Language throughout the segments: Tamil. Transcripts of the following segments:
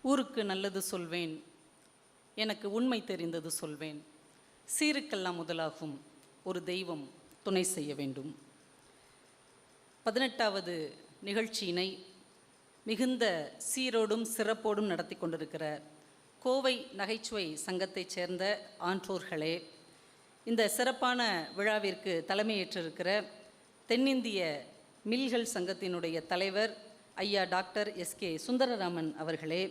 ஊருக்கு நல்லது சொல்வேன், எனக்கு உண்மை தெரிந்தது சொல்வேன், சீருக்கெல்லாம் முதலாகும் ஒரு தெய்வம் துணை செய்ய வேண்டும். 18வது நிகழ்ச்சியினை மிகுந்த சீரோடும் சிறப்போடும் நடத்தி கொண்டிருக்கிற கோவை நகைச்சுவை சங்கத்தைச் சேர்ந்த ஆன்றோர்களே, இந்த சிறப்பான விழாவிற்கு தலைமையேற்றிருக்கிற தென்னிந்திய மில்கள் சங்கத்தினுடைய தலைவர் ஐயா டாக்டர் எஸ்கே சுந்தரராமன் அவர்களே,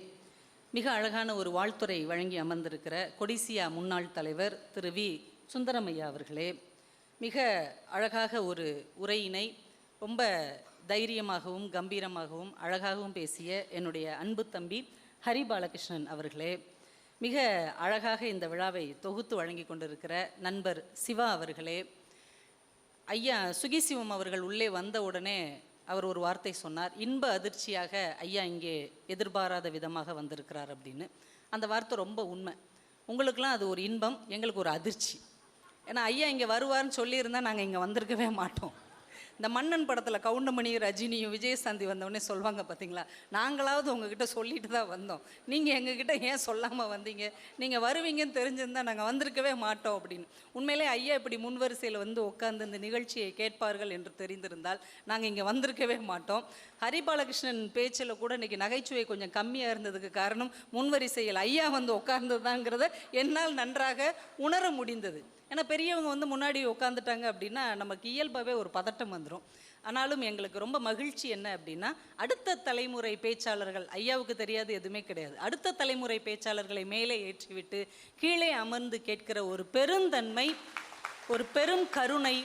மிக அழகான ஒரு வாழ்த்துரை வழங்கி அமர்ந்திருக்கிற கொடிசியா முன்னாள் தலைவர் திரு வி சுந்தரமையா அவர்களே, மிக அழகாக ஒரு உரையினை ரொம்ப தைரியமாகவும் கம்பீரமாகவும் அழகாகவும் பேசிய என்னுடைய அன்பு தம்பி ஹரி பாலகிருஷ்ணன் அவர்களே, மிக அழகாக இந்த விழாவை தொகுத்து வழங்கி கொண்டிருக்கிற நண்பர் சிவா அவர்களே, ஐயா சுகிசிவம் அவர்கள் உள்ளே வந்த உடனே அவர் ஒரு வார்த்தை சொன்னார், இன்ப அதிர்ச்சியாக ஐயா இங்கே எதிர்பாராத விதமாக வந்திருக்கிறார் அப்படின்னு. அந்த வார்த்தை ரொம்ப உண்மை. உங்களுக்கெல்லாம் அது ஒரு இன்பம், எங்களுக்கு ஒரு அதிர்ச்சி. ஏன்னா ஐயா இங்கே வருவார்னு சொல்லியிருந்தால் நாங்கள் இங்கே வந்திருக்கவே மாட்டோம். இந்த மன்னன் படத்தில் கவுண்டமணி ரஜினியும் விஜயசாந்தி வந்தோடனே சொல்லுவாங்க பார்த்தீங்களா, நாங்களாவது உங்ககிட்ட சொல்லிட்டு தான் வந்தோம், நீங்கள் எங்ககிட்ட ஏன் சொல்லாமல் வந்தீங்க, நீங்கள் வருவீங்கன்னு தெரிஞ்சிருந்தால் நாங்கள் வந்திருக்கவே மாட்டோம் அப்படின்னு. உண்மையிலே ஐயா இப்படி முன்வரிசையில் வந்து உட்காந்து இந்த நிகழ்ச்சியை கேட்பார்கள் என்று தெரிந்திருந்தால் நாங்கள் இங்கே வந்திருக்கவே மாட்டோம். ஹரி பாலகிருஷ்ணன் பேச்சில் கூட இன்றைக்கி நகைச்சுவை கொஞ்சம் கம்மியாக இருந்ததுக்கு காரணம் முன்வரிசையில் ஐயா வந்து உட்கார்ந்ததுதாங்கிறத என்னால் நன்றாக உணர முடிந்தது. ஏன்னா பெரியவங்க வந்து முன்னாடி உட்காந்துட்டாங்க அப்படின்னா நமக்கு இயல்பாகவே ஒரு பதட்டம் வந்துடும். ஆனாலும் எங்களுக்கு ரொம்ப மகிழ்ச்சி என்ன அப்படின்னா, அடுத்த தலைமுறை பேச்சாளர்கள், ஐயாவுக்கு தெரியாது எதுவுமே கிடையாது, அடுத்த தலைமுறை பேச்சாளர்களை மேலே ஏற்றிவிட்டு கீழே அமர்ந்து கேட்கிற ஒரு பெருந்தன்மை, ஒரு பெரும் கருணை,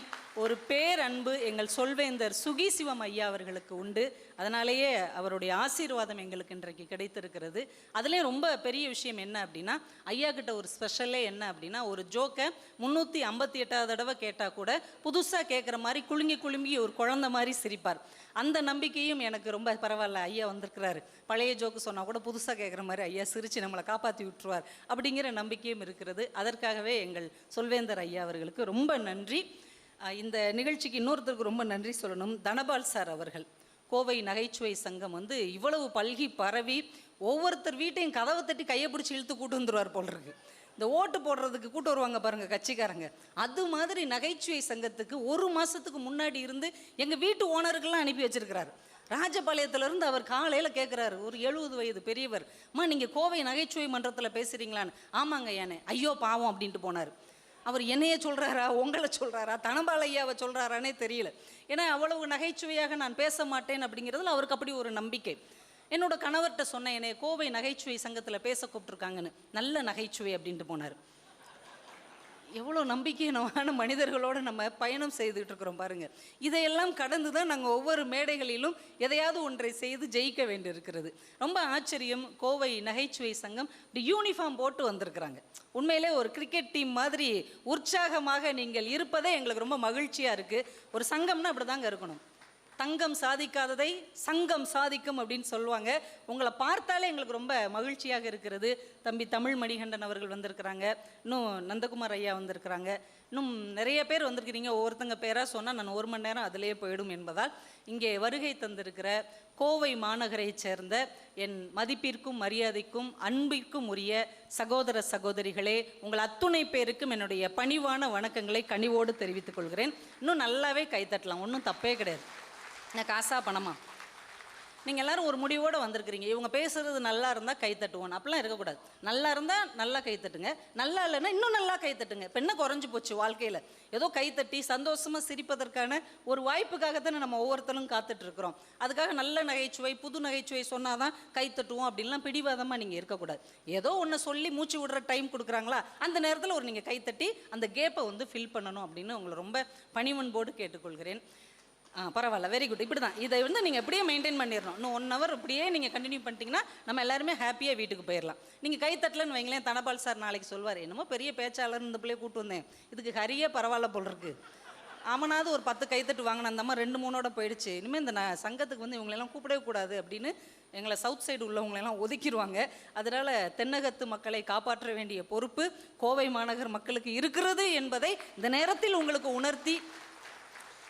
ஒரு பேரன்பு எங்கள் சொல்வேந்தர் சுகிசிவம் ஐயா அவர்களுக்கு உண்டு. அதனாலேயே அவருடைய ஆசீர்வாதம் எங்களுக்கு இன்றைக்கு கிடைத்திருக்கிறது. அதுலேயும் ரொம்ப பெரிய விஷயம் என்ன அப்படின்னா, ஐயா கிட்ட ஒரு ஸ்பெஷலே என்ன அப்படின்னா, ஒரு ஜோக்கை 358வது தடவை கேட்டால் கூட புதுசாக கேட்குற மாதிரி குலுங்கி குலுங்கி ஒரு குழந்தை மாதிரி சிரிப்பார். அந்த நம்பிக்கையும் எனக்கு ரொம்ப பரவாயில்ல, ஐயா வந்திருக்கிறாரு, பழைய ஜோக்கு சொன்னால் கூட புதுசாக கேட்குற மாதிரி ஐயா சிரித்து நம்மளை காப்பாற்றி விட்டுருவார் அப்படிங்கிற நம்பிக்கையும் இருக்கிறது. அதற்காகவே எங்கள் சொல்வேந்தர் ஐயா அவர்களுக்கு ரொம்ப நன்றி. இந்த நிகழ்ச்சிக்கு இன்னொருத்தருக்கு ரொம்ப நன்றி சொல்லணும். தனபால் சார் அவர்கள், கோவை நகைச்சுவை சங்கம் வந்து இவ்வளவு பல்கி பரவி ஒவ்வொருத்தர் வீட்டையும் கதவை தட்டி கையை பிடிச்சி இழுத்து கூட்டு வந்துடுவார் போல் இருக்கு. இந்த ஓட்டு போடுறதுக்கு கூட்டு வருவாங்க பாருங்கள் கட்சிக்காரங்க, அது மாதிரி நகைச்சுவை சங்கத்துக்கு ஒரு மாதத்துக்கு முன்னாடி இருந்து எங்கள் வீட்டு ஓனருக்கெல்லாம் அனுப்பி வச்சிருக்கிறாரு. ராஜபாளையத்திலேருந்து அவர் காலையில் கேட்குறாரு, ஒரு 70 வயது பெரியவர், அம்மா நீங்கள் கோவை நகைச்சுவை மன்றத்தில் பேசுகிறீங்களான்னு. ஆமாங்க ஏனே, ஐயோ பாவம் அப்படின்ட்டு போனார். அவர் என்னையே சொல்கிறாரா, உங்களை சொல்கிறாரா, தனபால் ஐயாவை சொல்கிறாரானே தெரியல. ஏன்னா அவ்வளவு நகைச்சுவையாக நான் பேச மாட்டேன் அப்படிங்கிறதுல அவருக்கு அப்படி ஒரு நம்பிக்கை. என்னோட கணவர்கிட்ட சொன்னேன், என்னை கோவை நகைச்சுவை சங்கத்தில் பேச கூப்பிட்ருக்காங்கன்னு. நல்ல நகைச்சுவை அப்படின்ட்டு போனார். எவ்வளோ நம்பிக்கையான மனிதர்களோடு நம்ம பயணம் செய்துகிட்டு இருக்கிறோம் பாருங்கள். இதையெல்லாம் கடந்து தான் நாங்கள் ஒவ்வொரு மேடைகளிலும் எதையாவது ஒன்றை செய்து ஜெயிக்க வேண்டியிருக்கிறது. ரொம்ப ஆச்சரியம், கோவை நகைச்சுவை சங்கம் இப்படி யூனிஃபார்ம் போட்டு வந்திருக்கிறாங்க. உண்மையிலே ஒரு கிரிக்கெட் டீம் மாதிரி உற்சாகமாக நீங்கள் இருப்பதே எங்களுக்கு ரொம்ப மகிழ்ச்சியாக இருக்குது. ஒரு சங்கம்னா அப்படி தாங்க இருக்கணும். தங்கம் சாதிக்காததை சங்கம் சாதிக்கும் அப்படின்னு சொல்லுவாங்க. உங்களை பார்த்தாலே எங்களுக்கு ரொம்ப மகிழ்ச்சியாக இருக்கிறது. தம்பி தமிழ் மணிகண்டன் அவர்கள் வந்திருக்கிறாங்க, இன்னும் நந்தகுமார் ஐயா வந்திருக்கிறாங்க, இன்னும் நிறைய பேர் வந்திருக்கிறீங்க. ஒவ்வொருத்தங்க பேராக சொன்னால் நான் 1 மணி நேரம் அதிலேயே போயிடும் என்பதால் இங்கே வருகை தந்திருக்கிற கோவை மாநகரை சேர்ந்த என் மதிப்பிற்கும் மரியாதைக்கும் அன்பிற்கும் உரிய சகோதர சகோதரிகளே, உங்கள் அத்துணை பேருக்கும் என்னுடைய பணிவான வணக்கங்களை கனிவோடு தெரிவித்துக் கொள்கிறேன். இன்னும் நல்லாவே கைத்தட்டலாம், ஒன்றும் தப்பே கிடையாது. நான் காசா பணமா, நீங்கள் எல்லோரும் ஒரு முடிவோடு வந்திருக்கிறீங்க, இவங்க பேசுகிறது நல்லா இருந்தால் கைத்தட்டுவோம், அப்படிலாம் இருக்கக்கூடாது. நல்லா இருந்தால் நல்லா கைத்தட்டுங்க, நல்லா இல்லைன்னா இன்னும் நல்லா கைத்தட்டுங்க. இப்போ என்ன குறைஞ்சி போச்சு வாழ்க்கையில்? ஏதோ கைத்தட்டி சந்தோஷமாக சிரிப்பதற்கான ஒரு வாய்ப்புக்காகத்தானே நம்ம ஒவ்வொருத்தரும் காத்துட்ருக்குறோம். அதுக்காக நல்ல நகைச்சுவை புது நகைச்சுவை சொன்னால் தான் கைத்தட்டுவோம் அப்படின்லாம் பிடிவாதமாக நீங்கள் இருக்கக்கூடாது. ஏதோ ஒன்று சொல்லி மூச்சு விடுற டைம் கொடுக்குறாங்களா, அந்த நேரத்தில் ஒரு நீங்கள் கைத்தட்டி அந்த கேப்பை வந்து ஃபில் பண்ணணும் அப்படின்னு உங்களை ரொம்ப பணிவன்போடு கேட்டுக்கொள்கிறேன். பரவாயில்ல, வெரி குட். இப்படி தான் இதை வந்து நீங்கள் எப்படியே மெயின்டைன் பண்ணிடணும். இன்னும் 1 ஹவர் இப்படியே நீங்கள் கண்டினியூ பண்ணிட்டீங்கன்னா நம்ம எல்லாருமே ஹாப்பியாக வீட்டுக்கு போயிடலாம். நீங்கள் கைத்தட்டலன்னு வைங்களேன், தனபால் சார் நாளைக்கு சொல்வார், என்னமோ பெரிய பேச்சாளர் இந்த பிள்ளையை கூப்பிட்டு வந்தேன், இதுக்கு ஹரியே பரவாயில்ல போல் இருக்கு, அவனாவது ஒரு 10 கைத்தட்டு வாங்கின, அந்த அம்மா 2-3 போயிடுச்சு, இனிமேல் இந்த சங்கத்துக்கு வந்து இவங்களெல்லாம் கூப்பிடவே கூடாது அப்படின்னு எங்களை சவுத் சைடு உள்ளவங்களெல்லாம் ஒதுக்கிடுவாங்க. அதனால் தென்னகத்து மக்களை காப்பாற்ற வேண்டிய பொறுப்பு கோவை மாநகர் மக்களுக்கு இருக்கிறது என்பதை இந்த நேரத்தில் உங்களுக்கு உணர்த்தி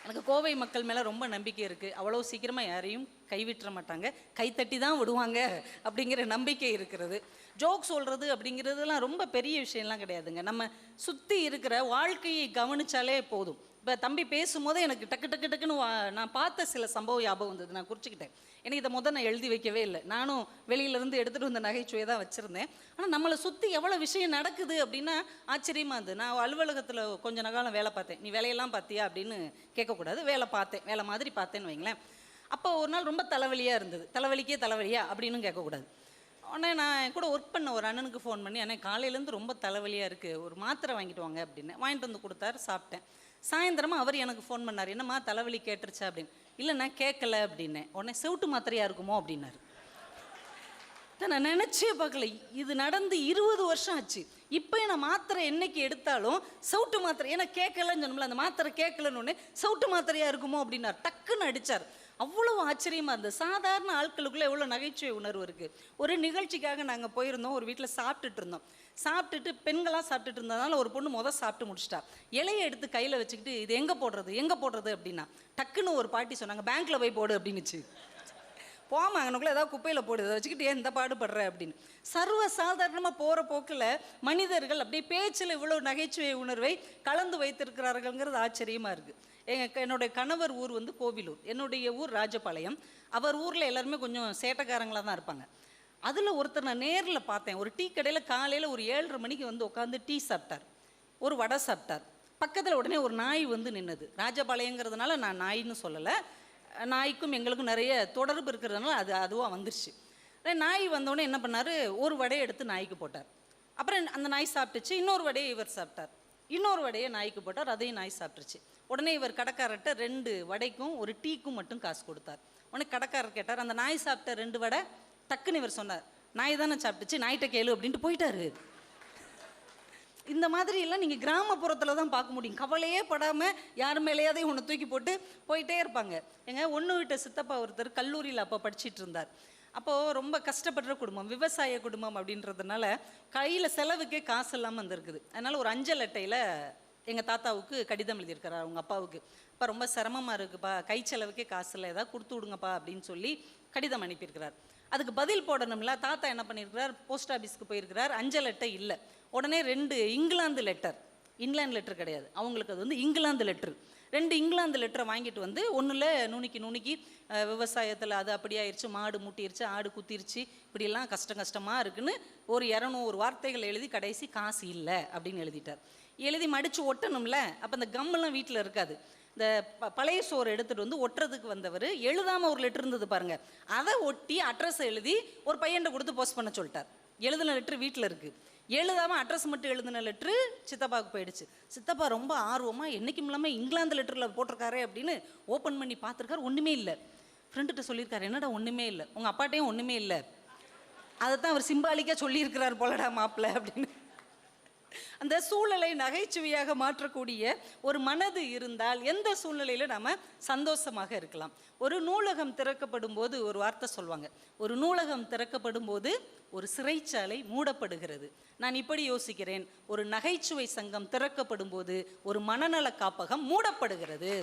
எனக்கு கோவை மக்கள் மேலே ரொம்ப நம்பிக்கை இருக்குது. அவ்வளோ சீக்கிரமாக யாரையும் கைவிட்டுற மாட்டாங்க, கைத்தட்டி தான் விடுவாங்க அப்படிங்கிற நம்பிக்கை இருக்கிறது. ஜோக் சொல்கிறது அப்படிங்கிறதுலாம் ரொம்ப பெரிய விஷயம்லாம் கிடையாதுங்க. நம்ம சுற்றி இருக்கிற வாழ்க்கையை கவனித்தாலே போதும். இப்போ தம்பி பேசும்போது எனக்கு டக்கு டக்கு டக்குன்னு நான் பார்த்த சில சம்பவம் ஞாபகம் வந்தது, நான் குறிச்சிக்கிட்டேன். எனக்கு இதை நான் எழுதி வைக்கவே இல்லை, நானும் வெளியிலேருந்து எடுத்துகிட்டு வந்த நகைச்சுவையை தான் வச்சுருந்தேன். ஆனால் நம்மளை சுற்றி எவ்வளோ விஷயம் நடக்குது அப்படின்னா ஆச்சரியமாக இருந்தது. நான் அலுவலகத்தில் கொஞ்ச காலம் வேலை பார்த்தேன். நீ வேலையெல்லாம் பார்த்தியா அப்படின்னு கேட்கக்கூடாது, வேலை பார்த்தேன், வேலை மாதிரி பார்த்தேன்னு வைங்களேன். அப்போ ஒரு நாள் ரொம்ப தலைவலியாக இருந்தது. தலைவலிக்கே தலைவலியா அப்படின்னு கேட்கக்கூடாது. உடனே நான் என் கூட ஒர்க் பண்ண ஒரு அண்ணனுக்கு ஃபோன் பண்ணி, அண்ணே காலையிலேருந்து ரொம்ப தலைவலியாக இருக்குது, ஒரு மாத்திரை வாங்கிட்டு வாங்க அப்படின்னு. வாங்கிட்டு வந்து கொடுத்தாரு, சாப்பிட்டேன். சாயந்தரமாக அவர் எனக்கு ஃபோன் பண்ணார், என்னம்மா தலைவலி கேட்டுருச்சா அப்படின்னு. இல்லை நான் கேட்கல அப்படின்னேன். உடனே செவிட்டு மாத்திரையாக இருக்குமோ அப்படின்னாரு. நான் நினச்சே பார்க்கல, இது நடந்து 20 வருஷம் ஆச்சு. இப்போ நான் மாத்திரை என்னைக்கு எடுத்தாலும் செவிட்டு மாத்திரை, ஏன்னா கேட்கலன்னு சொன்னோம்ல, அந்த மாத்திரை கேட்கலன்னு ஒன்று செவிட்டு மாத்திரையாக இருக்குமோ அப்படின்னார். டக்குன்னு அடித்தார். அவ்வளோ ஆச்சரியமாக இருந்தது. சாதாரண ஆட்களுக்குள்ளே எவ்வளோ நகைச்சுவை உணர்வு இருக்குது. ஒரு நிகழ்ச்சிக்காக நாங்கள் போயிருந்தோம், ஒரு வீட்டில் சாப்பிட்டுட்டு இருந்தோம். சாப்பிட்டுட்டு பெண்களாக சாப்பிட்டுட்டு இருந்ததுனால ஒரு பொண்ணு சாப்பிட்டு முடிச்சிட்டா. இலையை எடுத்து கையில் வச்சுக்கிட்டு இது எங்கே போடுறது அப்படின்னா டக்குன்னு ஒரு பாட்டி சொன்னாங்க, பேங்க்கில் போய் போடு அப்படின்னுச்சு. போமா அங்கனுக்குள்ளே ஏதாவது குப்பையில் போடு, அதை வச்சுக்கிட்டு ஏன் இந்த பாடுபடுற அப்படின்னு. சர்வ சாதாரணமாக போகிற போக்கில் மனிதர்கள் அப்படியே பேச்சில் இவ்வளோ நகைச்சுவை உணர்வை கலந்து வைத்திருக்கிறார்கள்ங்கிறது ஆச்சரியமாக இருக்குது. என்னுடைய கணவர் ஊர் கோவிலூர், என்னுடைய ஊர் ராஜபாளையம். அவர் ஊரில் எல்லாருமே கொஞ்சம் சேட்டைக்காரங்களாக தான் இருப்பாங்க. அதில் ஒருத்தர் நான் நேரில் பார்த்தேன். ஒரு டீ கடையில் காலையில் ஒரு 7:30 மணிக்கு உட்காந்து டீ சாப்பிட்டார், ஒரு வடை சாப்பிட்டார். பக்கத்தில் உடனே ஒரு நாய் நின்னது. ராஜபாளையங்கிறதுனால நான் நாயின்னு சொல்லலை, நாய்க்கும் எங்களுக்கும் நிறைய தொடர்பு இருக்கிறதுனால அதுவாக வந்துருச்சு. நாய் வந்தோடனே என்ன பண்ணார், ஒரு வடையை எடுத்து நாய்க்கு போட்டார். அப்புறம் அந்த நாய் சாப்பிட்டுச்சு. இன்னொரு வடையை இவர் சாப்பிட்டார். இன்னொரு வடையை நாய்க்கு போட்டார், அதையும் நாய் சாப்பிட்டுருச்சு. உடனே இவர் கடைக்காரர்கிட்ட 2 வடைக்கும் ஒரு டீக்கும் மட்டும் காசு கொடுத்தார். உடனே கடைக்காரர் கேட்டார், அந்த நாய் சாப்பிட்ட 2 வடை? டக்குன்னு இவர் சொன்னார், நாய் தானே சாப்பிட்டுச்சு, நாய்கிட்ட கேளு அப்படின்ட்டு போயிட்டாரு. இந்த மாதிரி எல்லாம் நீங்கள் கிராமப்புறத்தில் தான் பார்க்க முடியும். கவலையே படாமல் யார் மேலேயாதே ஒன்று தூக்கி போட்டு போயிட்டே இருப்பாங்க. ஒன்று விட்ட சித்தப்பா ஒருத்தர் கல்லூரியில் அப்போ படிச்சுட்டு இருந்தார். அப்போது ரொம்ப கஷ்டப்படுற குடும்பம், விவசாய குடும்பம் அப்படின்றதுனால கையில் செலவுக்கே காசு இல்லாமல் வந்திருக்குது. அதனால் ஒரு அஞ்சல் அட்டையில் எங்கள் தாத்தாவுக்கு கடிதம் எழுதியிருக்கிறார் அவங்க அப்பாவுக்கு. அப்போ ரொம்ப சிரமமாக இருக்குப்பா, கை செலவுக்கே காசு இல்லை, ஏதாவது கொடுத்து விடுங்கப்பா அப்படின்னு சொல்லி கடிதம் அனுப்பியிருக்கிறார். அதுக்கு பதில் போடணும்ல. தாத்தா என்ன பண்ணியிருக்கிறார், போஸ்ட் ஆஃபீஸ்க்கு போயிருக்கிறார், அஞ்சல் அட்டை இல்லை. உடனே 2 இங்கிலாந்து லெட்டர், இங்கிலாந்து லெட்டர் கிடையாது அவங்களுக்கு, அது இங்கிலாந்து லெட்ரு. 2 இங்கிலாந்து லெட்டரை வாங்கிட்டு ஒன்றில் நுணுக்கி விவசாயத்தில் அது அப்படி ஆயிடுச்சு, மாடு மூட்டிருச்சு, ஆடு குத்திருச்சு, இப்படியெல்லாம் கஷ்டமாக இருக்குன்னு ஒரு 200 வார்த்தைகள் எழுதி கடைசி காசு இல்லை அப்படின்னு எழுதிட்டார். எழுதி மடித்து ஒட்டணும்ல. அப்போ இந்த கம்மெல்லாம் வீட்டில் இருக்காது. இந்த பழைய சோறு எடுத்துகிட்டு ஒட்டுறதுக்கு வந்தவர் எழுதாமல் ஒரு லெட்டர் இருந்தது பாருங்கள், அதை ஒட்டி அட்ரஸ் எழுதி ஒரு பையன்கிட்ட கொடுத்து போஸ்ட் பண்ண சொல்லிட்டார். எழுதின லெட்ரு வீட்டில் இருக்குது, எழுதாமல் அட்ரஸ் மட்டும் எழுதின லெட்ரு சித்தப்பாவுக்கு போயிடுச்சு. சித்தப்பா ரொம்ப ஆர்வமாக என்றைக்கும் இல்லாமல் இங்கிலாந்து லெட்டரில் போட்டிருக்காரு அப்படின்னு ஓப்பன் பண்ணி பார்த்துருக்காரு. ஒன்றுமே இல்லை. ஃப்ரெண்டுகிட்ட சொல்லியிருக்காரு, என்னடா ஒன்றுமே இல்லை, உங்கள் அப்பாட்டையும் ஒன்றுமே இல்லை, அதை தான் அவர் சிம்பாலிக்காக சொல்லியிருக்கிறார் போலடா மாப்பிள்ளை அப்படின்னு. அந்த சூழலை நகைச்சுவையாக மாற்றக்கூடிய ஒரு மனது இருந்தால் எந்த சூழ்நிலையில் நாம் சந்தோஷமாக இருக்கலாம். ஒரு நூலகம் திறக்கப்படும் போது ஒரு வார்த்தை சொல்லுவாங்க, ஒரு நூலகம் திறக்கப்படும் போது ஒரு சிறைச்சாலை மூடப்படுகிறது. நான் இப்படி யோசிக்கிறேன், ஒரு நகைச்சுவை சங்கம் திறக்கப்படும் போது ஒரு மனநல காப்பகம் மூடப்படுகிறது.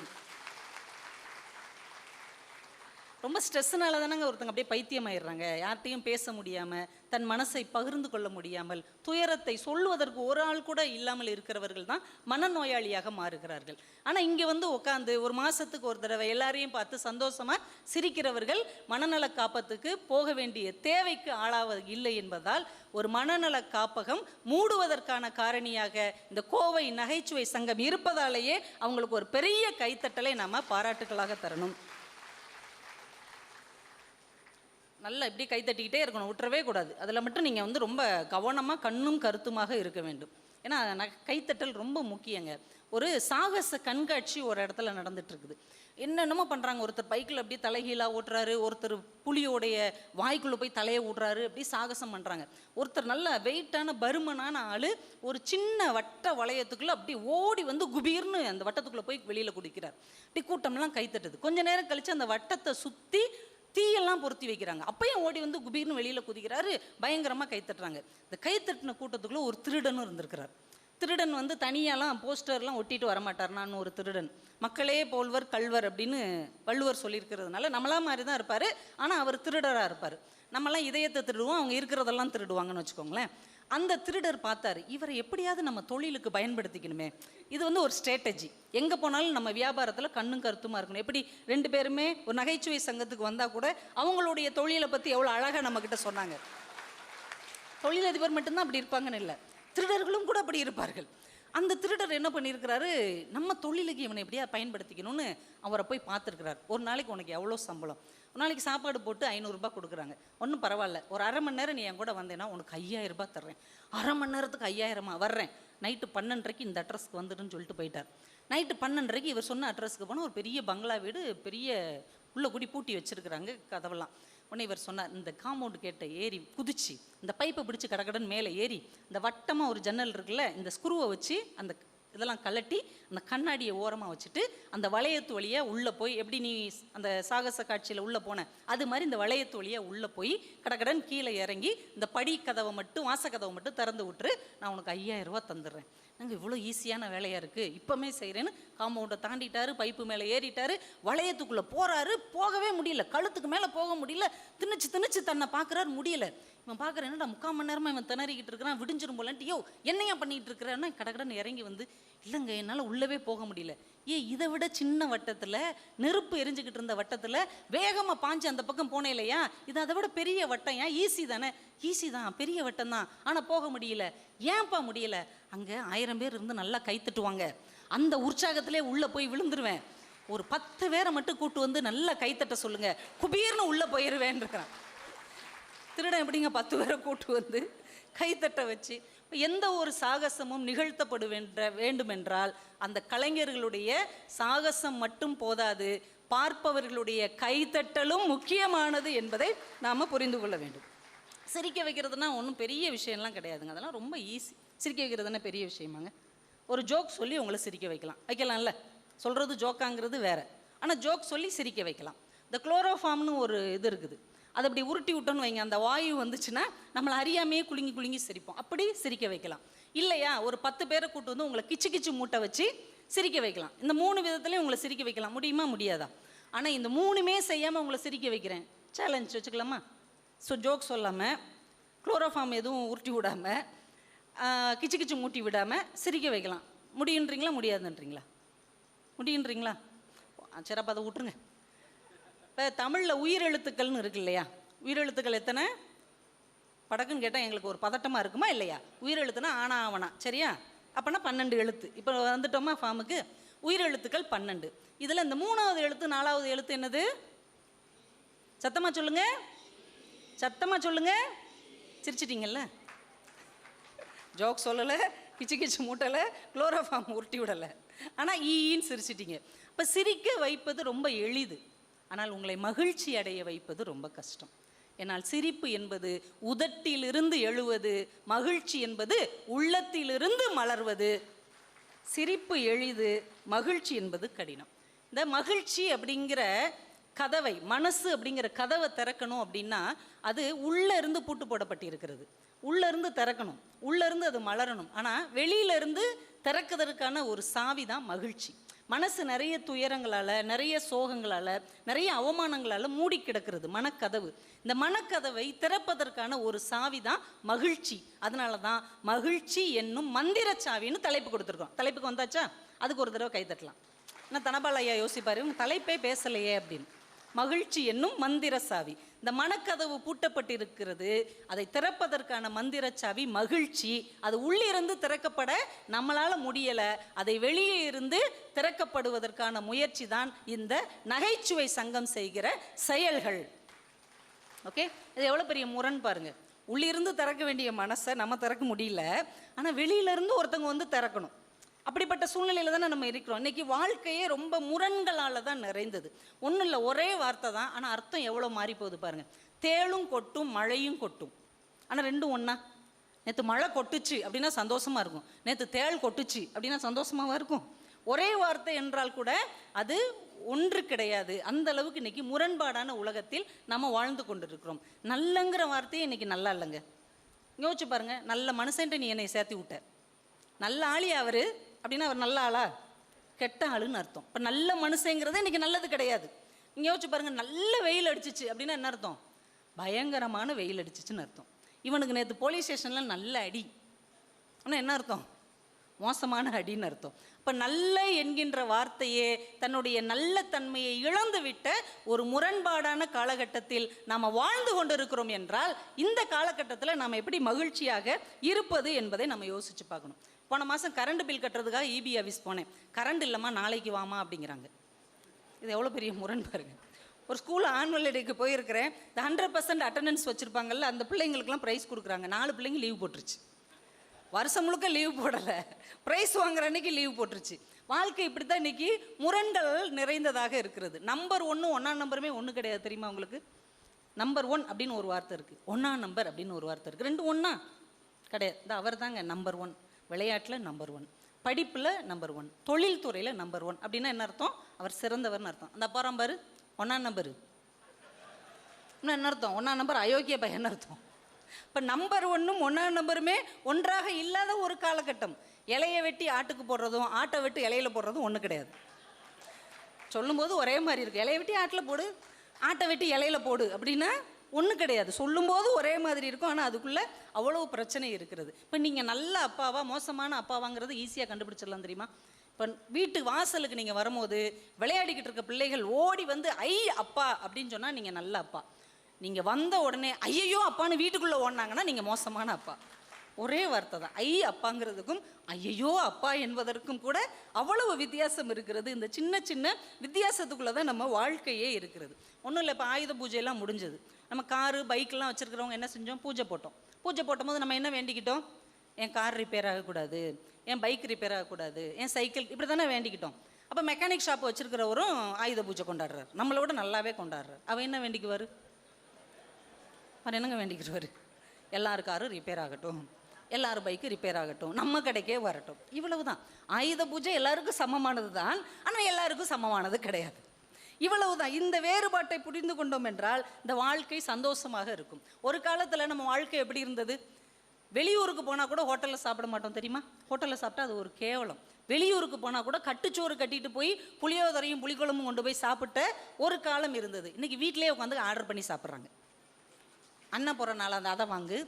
ரொம்ப ஸ்ட்ரெஸ்ஸுனால தானங்க ஒருத்தங்க அப்படியே பைத்தியமாயிடுறாங்க. யார்கிட்டையும் பேச முடியாமல், தன் மனசை பகிர்ந்து கொள்ள முடியாமல், துயரத்தை சொல்வதற்கு ஒரு ஆள் கூட இல்லாமல் இருக்கிறவர்கள் தான் மனநோயாளியாக மாறுகிறார்கள். ஆனால் இங்கே உட்காந்து ஒரு மாதத்துக்கு ஒரு தடவை எல்லாரையும் பார்த்து சந்தோஷமாக சிரிக்கிறவர்கள் மனநல காப்பத்துக்கு போக வேண்டிய தேவைக்கு ஆளாவது இல்லை என்பதால் ஒரு மனநல காப்பகம் மூடுவதற்கான காரணியாக இந்த கோவை நகைச்சுவை சங்கம் இருப்பதாலேயே அவங்களுக்கு ஒரு பெரிய கைத்தட்டலை நாம் பாராட்டுக்களாக தரணும். நல்லா இப்படி கைத்தட்டிக்கிட்டே இருக்கணும், விட்டுறவே கூடாது. அதில் மட்டும் நீங்கள் ரொம்ப கவனமாக கண்ணும் கருத்துமாக இருக்க வேண்டும். ஏன்னா கைத்தட்டல் ரொம்ப முக்கியங்க. ஒரு சாகச கண்காட்சி ஒரு இடத்துல நடந்துட்டுருக்குது. என்னென்னமோ பண்ணுறாங்க. ஒருத்தர் பைக்கில் அப்படியே தலைகீழாக ஓட்டுறாரு, ஒருத்தர் புலியோடைய வாய்க்குள்ளே போய் தலையை விட்றாரு, அப்படி சாகசம் பண்ணுறாங்க. ஒருத்தர் நல்ல வெயிட்டான பருமனான ஆள் ஒரு சின்ன வட்ட வளையத்துக்குள்ளே அப்படி ஓடி குபீர்னு அந்த வட்டத்துக்குள்ளே போய் வெளியில் குடிக்கிறார். அப்படி கூட்டம்லாம் கைத்தட்டுது. கொஞ்ச நேரம் கழித்து அந்த வட்டத்தை சுற்றி தீயெல்லாம் பொருத்தி வைக்கிறாங்க. அப்பயும் ஓடி குபீர்னு வெளியில் குதிக்கிறாரு, பயங்கரமாக கைத்தட்டுறாங்க. இந்த கைத்தட்டின கூட்டத்துக்குள்ளே ஒரு திருடனும் இருந்திருக்கிறார். திருடன் வந்து தனியாலாம் போஸ்டர்லாம் ஒட்டிட்டு வரமாட்டார். நான் ஒரு திருடன், மக்களே போல்வர் கள்வர் அப்படின்னு வள்ளுவர் சொல்லியிருக்கிறதுனால நம்மளா மாதிரி தான் இருப்பார். ஆனால் அவர் திருடராக இருப்பார். நம்மலாம் இதயத்தை திருடுவோம், அவங்க இருக்கிறதெல்லாம் திருடுவாங்கன்னு வச்சுக்கோங்களேன். அந்த திருடர் பார்த்தாரு, இவரை எப்படியாவது நம்ம தொழிலுக்கு பயன்படுத்திக்கணுமே. இது வந்து ஒரு ஸ்ட்ராட்டஜி. எங்கே போனாலும் நம்ம வியாபாரத்தில் கண்ணும் கருத்துமாக இருக்கணும். எப்படி 2 பேருமே ஒரு நகைச்சுவை சங்கத்துக்கு வந்தால் கூட அவங்களுடைய தொழிலை பற்றி எவ்வளோ அழகாக நம்மக்கிட்ட சொன்னாங்க. தொழிலதிபர் மட்டும்தான் அப்படி இருப்பாங்கன்னு இல்லை, திருடர்களும் கூட அப்படி இருப்பார்கள். அந்த திருடர் என்ன பண்ணியிருக்கிறாரு, நம்ம தொழிலுக்கு இவனை எப்படியா பயன்படுத்திக்கணும்னு அவரை போய் பார்த்துருக்கிறார். ஒரு நாளைக்கு உனக்கு எவ்வளோ சம்பளம், ஒரு நாளைக்கு சாப்பாடு போட்டு 500 ரூபாய் கொடுக்குறாங்க. ஒன்றும் பரவாயில்ல, ஒரு அரை மணி நேரம் நீ என் கூட வந்தேன்னா உனக்கு 5000 ரூபாய் தர்றேன். அரை மணி நேரத்துக்கு 5000 வர்றேன், நைட்டு 12:30 இந்த அட்ரஸ்க்கு வந்துடுன்னு சொல்லிட்டு போயிட்டார். நைட்டு 12:30 இவர் சொன்ன அட்ரஸ்க்கு போனால் ஒரு பெரிய பங்களா வீடு, பெரிய உள்ள கூடி பூட்டி வச்சுருக்குறாங்க கதவெல்லாம். உடனே இவர் சொன்னார், இந்த காம்பவுண்டு கேட்ட ஏறி குதிச்சு இந்த பைப்பை பிடிச்சி கடகடன் மேலே ஏறி இந்த வட்டமாக ஒரு ஜன்னல் இருக்குல்ல, இந்த ஸ்க்ரூவை வச்சு அந்த இதெல்லாம் கலட்டி அந்த கண்ணாடியை ஓரமாக வச்சுட்டு அந்த வளையத்து வழியாக உள்ளே போய், எப்படி நீ அந்த சாகச காட்சியில் உள்ளே போன அது மாதிரி இந்த வளையத்து வழியாக உள்ளே போய் கடகடன் கீழே இறங்கி இந்த படி கதவை மட்டும் வாசக்கதவை மட்டும் திறந்து விட்டுரு, நான் உனக்கு 5000 ரூபா தந்துடுறேன். நாங்கள் இவ்வளோ ஈஸியான வேலையாக இருக்குது, இப்போமே செய்கிறேன்னு காம்பவுண்டை தாண்டிட்டாரு, பைப்பு மேலே ஏறிட்டாரு, வளையத்துக்குள்ளே போகிறாரு. போகவே முடியல, கழுத்துக்கு மேலே போக முடியல. திணிச்சு தன்னை பார்க்குறாரு, முடியல. இவன் பார்க்குறேன், என்னடா 3/4 மணி நேரமாக இவன் திணறிக்கிட்டு இருக்கிறான், விடிஞ்சிரும் போலன்ட்டு, யோ என்னையா பண்ணிகிட்டு இருக்கிறான்னா கடகடன்னு இறங்கி வந்து, இல்லைங்க என்னால் உள்ளவே போக முடியல. இதை விட சின்ன வட்டத்தில் நெருப்பு எரிஞ்சுக்கிட்டு இருந்த வட்டத்தில் வேகமாக பாஞ்சு அந்த பக்கம் போனே இல்லையா, இது அதை விட பெரிய வட்டம், ஏன் ஈஸி தானே. ஈஸி தான், பெரிய வட்டம் தான், ஆனால் போக முடியல. ஏன்ப்பா முடியல, அங்கே 1000 பேர் இருந்து நல்லா கைத்தட்டுவாங்க, அந்த உற்சாகத்திலே உள்ளே போய் விழுந்துருவேன். ஒரு 10 பேரை மட்டும் கூட்டு வந்து நல்லா கைத்தட்ட சொல்லுங்க, குபீர்னு உள்ளே போயிடுவேன்ருக்கிறான். திருடன் எப்படிங்க 10 பேரை கூட்டு வந்து கைத்தட்ட வச்சு. எந்த ஒரு சாகசமும் நிகழ்த்தப்பட வேண்டுமென்றால் அந்த கலைஞர்களுடைய சாகசம் மட்டும் போதாது, பார்ப்பவர்களுடைய கைத்தட்டலும் முக்கியமானது என்பதை நாம் புரிந்து கொள்ள வேண்டும். சிரிக்க வைக்கிறதுனா ஒன்றும் பெரிய விஷயம்லாம் கிடையாதுங்க, அதெல்லாம் ரொம்ப ஈஸி. சிரிக்க வைக்கிறதுனா பெரிய விஷயமாங்க. ஒரு ஜோக் சொல்லி உங்களை சிரிக்க வைக்கலாம்ல. சொல்கிறது ஜோக்காங்கிறது வேறு, ஆனால் ஜோக் சொல்லி சிரிக்க வைக்கலாம். இந்த குளோரோஃபார்ம்னு ஒரு இது இருக்குது, அதை அப்படி உருட்டி விட்டோன்னு வைங்க, அந்த வாயு வந்துச்சுன்னா நம்மளை அறியாமையே குலுங்கி சிரிப்போம், அப்படி சிரிக்க வைக்கலாம். இல்லையா, ஒரு 10 பேரை கூட்டு வந்து உங்களை கிச்சு மூட்டை வச்சு சிரிக்க வைக்கலாம். இந்த 3 விதத்துலையும் உங்களை சிரிக்க வைக்கலாம். முடியுமா முடியாதா? ஆனால் இந்த 3மே செய்யாமல் உங்களை சிரிக்க வைக்கிறேன், சேலஞ்ச் வச்சுக்கலாமா? ஸோ ஜோக் சொல்லாமல், குளோரோஃபார்ம் எதுவும் உருட்டி விடாமல், கிச்சு மூட்டி விடாமல் சிரிக்க வைக்கலாம். முடியுன்றீங்களா முடியாதுன்றீங்களா? முடியுன்றீங்களா? சரி, அப்போ அதை விட்டுருங்க. இப்போ தமிழில் உயிரெழுத்துக்கள்னு இருக்கு இல்லையா, உயிரெழுத்துக்கள் எத்தனை படக்குன்னு கேட்டால் எங்களுக்கு ஒரு பதட்டமாக இருக்குமா இல்லையா? உயிரெழுத்துனா ஆனா ஆவனா, சரியா? அப்போனா 12 எழுத்து. இப்போ வந்துட்டோமா ஃபார்முக்கு? உயிரெழுத்துக்கள் 12. இதில் இந்த 3வது எழுத்து 4வது எழுத்து என்னது? சத்தமாக சொல்லுங்க, சத்தமாக சொல்லுங்க. சிரிச்சிட்டிங்கல்ல, ஜோக் சொல்லலை, கிச்சு மூட்டலை, குளோரோஃபார்ம் உருட்டி விடலை, ஆனால் ஈன்னு சிரிச்சிட்டிங்க. இப்போ சிரிக்க வைப்பது ரொம்ப எளிது, ஆனால் உங்களை மகிழ்ச்சி அடைய வைப்பது ரொம்ப கஷ்டம். ஏன்னால் சிரிப்பு என்பது உதட்டிலிருந்து எழுவது, மகிழ்ச்சி என்பது உள்ளத்திலிருந்து மலர்வது. சிரிப்பு எளிது, மகிழ்ச்சி என்பது கடினம். இந்த மகிழ்ச்சி அப்படிங்கிற கதவை, மனசு அப்படிங்கிற கதவை திறக்கணும் அப்படின்னா அது உள்ளே இருந்து பூட்டு போடப்பட்டிருக்கிறது. உள்ளே இருந்து திறக்கணும், உள்ளே இருந்து அது மலரணும். ஆனால் வெளியிலேருந்து திறக்கிறதுக்கான ஒரு சாவி தான் மகிழ்ச்சி. மனசு நிறைய துயரங்களால், நிறைய சோகங்களால், நிறைய அவமானங்களால் மூடி கிடக்கிறது மனக்கதவு. இந்த மனக்கதவை திறப்பதற்கான ஒரு சாவி தான் மகிழ்ச்சி. அதனால தான் மகிழ்ச்சி என்னும் மந்திர சாவின்னு தலைப்பு கொடுத்துருக்கோம். தலைப்புக்கு வந்தாச்சா? அதுக்கு ஒரு தடவை கை தட்டலாம். ஆனால் தனபால் ஐயா யோசிப்பார், இவங்க தலைப்பே பேசலையே அப்படின்னு. மகிழ்ச்சி என்னும் மந்திர சாவி. இந்த மனக்கதவு பூட்டப்பட்டிருக்கிறது, அதை திறப்பதற்கான மந்திர சாவி மகிழ்ச்சி. அது உள்ளிருந்து திறக்கப்பட நம்மளால் முடியலை, அதை வெளியே இருந்து திறக்கப்படுவதற்கான முயற்சி தான் இந்த நகைச்சுவை சங்கம் செய்கிற செயல்கள். ஓகே, இது எவ்வளோ பெரிய முரண் பாருங்க. உள்ளிருந்து திறக்க வேண்டிய மனசை நம்ம திறக்க முடியல, ஆனால் வெளியிலேருந்து ஒருத்தவங்க வந்து திறக்கணும். அப்படிப்பட்ட சூழ்நிலையில் தானே நம்ம இருக்கிறோம். இன்றைக்கி வாழ்க்கையே ரொம்ப முரண்களால் தான் நிறைந்தது. ஒன்றும் இல்லை, ஒரே வார்த்தை தான், ஆனால் அர்த்தம் எவ்வளோ மாறி போகுது பாருங்கள். தேளும் கொட்டும், மழையும் கொட்டும், ஆனால் ரெண்டும் ஒன்றா? நேற்று மழை கொட்டுச்சு அப்படின்னா சந்தோஷமாக இருக்கும், நேற்று தேள் கொட்டுச்சு அப்படின்னா சந்தோஷமாகவும் இருக்கும். ஒரே வார்த்தை என்றால் கூட அது ஒன்று கிடையாது. அந்த அளவுக்கு இன்றைக்கி முரண்பாடான உலகத்தில் நம்ம வாழ்ந்து கொண்டு இருக்கிறோம். நல்லங்கிற வார்த்தையே இன்றைக்கி நல்லா இல்லைங்க. யோசிச்சு பாருங்கள், நல்ல மனுஷன்ட்டு நீ என்னை சேர்த்து விட்ட, நல்ல ஆளியா அவர் அப்படின்னா அவர் நல்ல ஆளா? கெட்ட ஆளுன்னு அர்த்தம். இப்போ நல்ல மனுஷங்கிறது இன்றைக்கி நல்லது கிடையாது. நீங்கள் யோசிச்சு பாருங்கள், நல்ல வெயில் அடிச்சிச்சு அப்படின்னா என்ன அர்த்தம்? பயங்கரமான வெயில் அடிச்சிச்சுன்னு அர்த்தம். இவனுக்கு நேற்று போலீஸ் ஸ்டேஷனில் நல்ல அடி ஆனால் என்ன அர்த்தம்? மோசமான அடின்னு அர்த்தம். இப்போ நல்ல என்கின்ற வார்த்தையே தன்னுடைய நல்ல தன்மையை இழந்து விட்ட ஒரு முரண்பாடான காலகட்டத்தில் நாம் வாழ்ந்து கொண்டிருக்கிறோம் என்றால் இந்த காலகட்டத்தில் நாம் எப்படி மகிழ்ச்சியாக இருப்பது என்பதை நம்ம யோசித்து பார்க்கணும். போன மாதம் கரண்ட் பில் கட்டுறதுக்காக இபி ஆஃபீஸ் போனேன். கரண்ட் இல்லைம்மா, நாளைக்கு வாமா அப்படிங்கிறாங்க. இது எவ்வளோ பெரிய முரண் பாருங்க. ஒரு ஸ்கூல் ஆனுவல் டேக்கு போயிருக்கிறேன். இந்த 100% அட்டண்டன்ஸ் வச்சுருப்பாங்கல்ல, அந்த பிள்ளைங்களுக்குலாம் ப்ரைஸ் கொடுக்குறாங்க. 4 பிள்ளைங்க லீவ் போட்டுருச்சு. வருஷம் முழுக்க லீவ் போடலை, ப்ரைஸ் வாங்குற அன்னைக்கு லீவ் போட்டுருச்சு. வாழ்க்கை இப்படி தான் இன்றைக்கி முரண்கள் நிறைந்ததாக இருக்கிறது. நம்பர் 1 ஒன்றாம் நம்பருமே ஒன்று கிடையாது தெரியுமா உங்களுக்கு? நம்பர் 1 அப்படின்னு ஒரு வார்த்தை இருக்குது, ஒன்றாம் நம்பர் அப்படின்னு ஒரு வார்த்தை இருக்குது. 2 ஒன்றா கிடையாது. இந்த அவர் தாங்க நம்பர் 1. விளையாட்டில் நம்பர் 1, படிப்பில் நம்பர் 1, தொழில் துறையில் நம்பர் 1. அப்படின்னா என்ன அர்த்தம்? அவர் சிறந்தவர்னு அர்த்தம். அந்த அப்புறம் பாரு, ஒன்றாம் நம்பரு இன்னும் என்ன அர்த்தம்? ஒன்றாம் நம்பர் அயோக்கிய பையன் அர்த்தம். இப்போ நம்பர் 1ம் ஒன்றாம் நம்பருமே ஒன்றாக இல்லாத ஒரு காலகட்டம். இலையை வெட்டி ஆட்டுக்கு போடுறதும் ஆட்டை வெட்டி இலையில போடுறதும் ஒன்று கிடையாது. சொல்லும்போது ஒரே மாதிரி இருக்குது. இலையை வெட்டி ஆட்டில் போடு, ஆட்டை வெட்டி இலையில போடு அப்படின்னா ஒன்றும் கிடையாது. சொல்லும்போது ஒரே மாதிரி இருக்கும், ஆனால் அதுக்குள்ளே அவ்வளோ பிரச்சனை இருக்கிறது. இப்போ நீங்கள் நல்ல அப்பாவா மோசமான அப்பாவாங்கிறது ஈஸியாக கண்டுபிடிச்சிடலாம் தெரியுமா? இப்போ வீட்டு வாசலுக்கு நீங்கள் வரும்போது விளையாடிக்கிட்டு இருக்க பிள்ளைகள் ஓடி வந்து ஐ அப்பா அப்படின்னு சொன்னால் நீங்கள் நல்ல அப்பா. நீங்கள் வந்த உடனே ஐயையோ அப்பான்னு வீட்டுக்குள்ளே ஓடினாங்கன்னா நீங்கள் மோசமான அப்பா. ஒரே வார்த்தை தான். ஐ அப்பாங்கிறதுக்கும் ஐயையோ அப்பா என்பதற்கும் கூட அவ்வளவு வித்தியாசம் இருக்கிறது. இந்த சின்ன சின்ன வித்தியாசத்துக்குள்ளே தான் நம்ம வாழ்க்கையே இருக்கிறது. ஒன்றும் இல்லை, இப்போ ஆயுத பூஜையெல்லாம் முடிஞ்சது. நம்ம காரு பைக்கெலாம் வச்சுருக்கிறவங்க என்ன செஞ்சோம்? பூஜை போட்டோம். பூஜை போட்டும் போது நம்ம என்ன வேண்டிக்கிட்டோம்? என் கார் ரிப்பேர் ஆகக்கூடாது, என் பைக் ரிப்பேர் ஆகக்கூடாது, என் சைக்கிள், இப்படி தானே வேண்டிக்கிட்டோம். அப்போ மெக்கானிக் ஷாப் வச்சுருக்கிறவரும் ஆயுத பூஜை கொண்டாடுறாரு, நம்மளோட நல்லாவே கொண்டாடுறாரு. அவன் என்ன வேண்டிக்குவார்? அவர் என்னங்க வேண்டிக்கிறவர்? எல்லார் காரும் ரிப்பேர் ஆகட்டும், எல்லார் பைக்கு ரிப்பேர் ஆகட்டும், நம்ம கடைக்கே வரட்டும், இவ்வளவு தான். ஆயுத பூஜை எல்லாருக்கும் சமமானது தான், ஆனால் எல்லாருக்கும் சமமானது கிடையாது. இவ்வளவு தான். இந்த வேறுபாட்டை புரிந்து கொண்டோம் என்றால் இந்த வாழ்க்கை சந்தோஷமாக இருக்கும். ஒரு காலத்தில் நம்ம வாழ்க்கை எப்படி இருந்தது? வெளியூருக்கு போனால் கூட ஹோட்டலில் சாப்பிட மாட்டோம் தெரியுமா? ஹோட்டலில் சாப்பிட்டா அது ஒரு கேவலம். வெளியூருக்கு போனால் கூட கட்டுச்சோறு கட்டிட்டு போய் புளியோதரையும் புளிக்குழம்பும் கொண்டு போய் சாப்பிட்ட ஒரு காலம் இருந்தது. இன்றைக்கி வீட்டிலே உட்காந்து ஆர்டர் பண்ணி சாப்பிட்றாங்க. அண்ணன் போகிற நாள் அந்த அதை வாங்கு,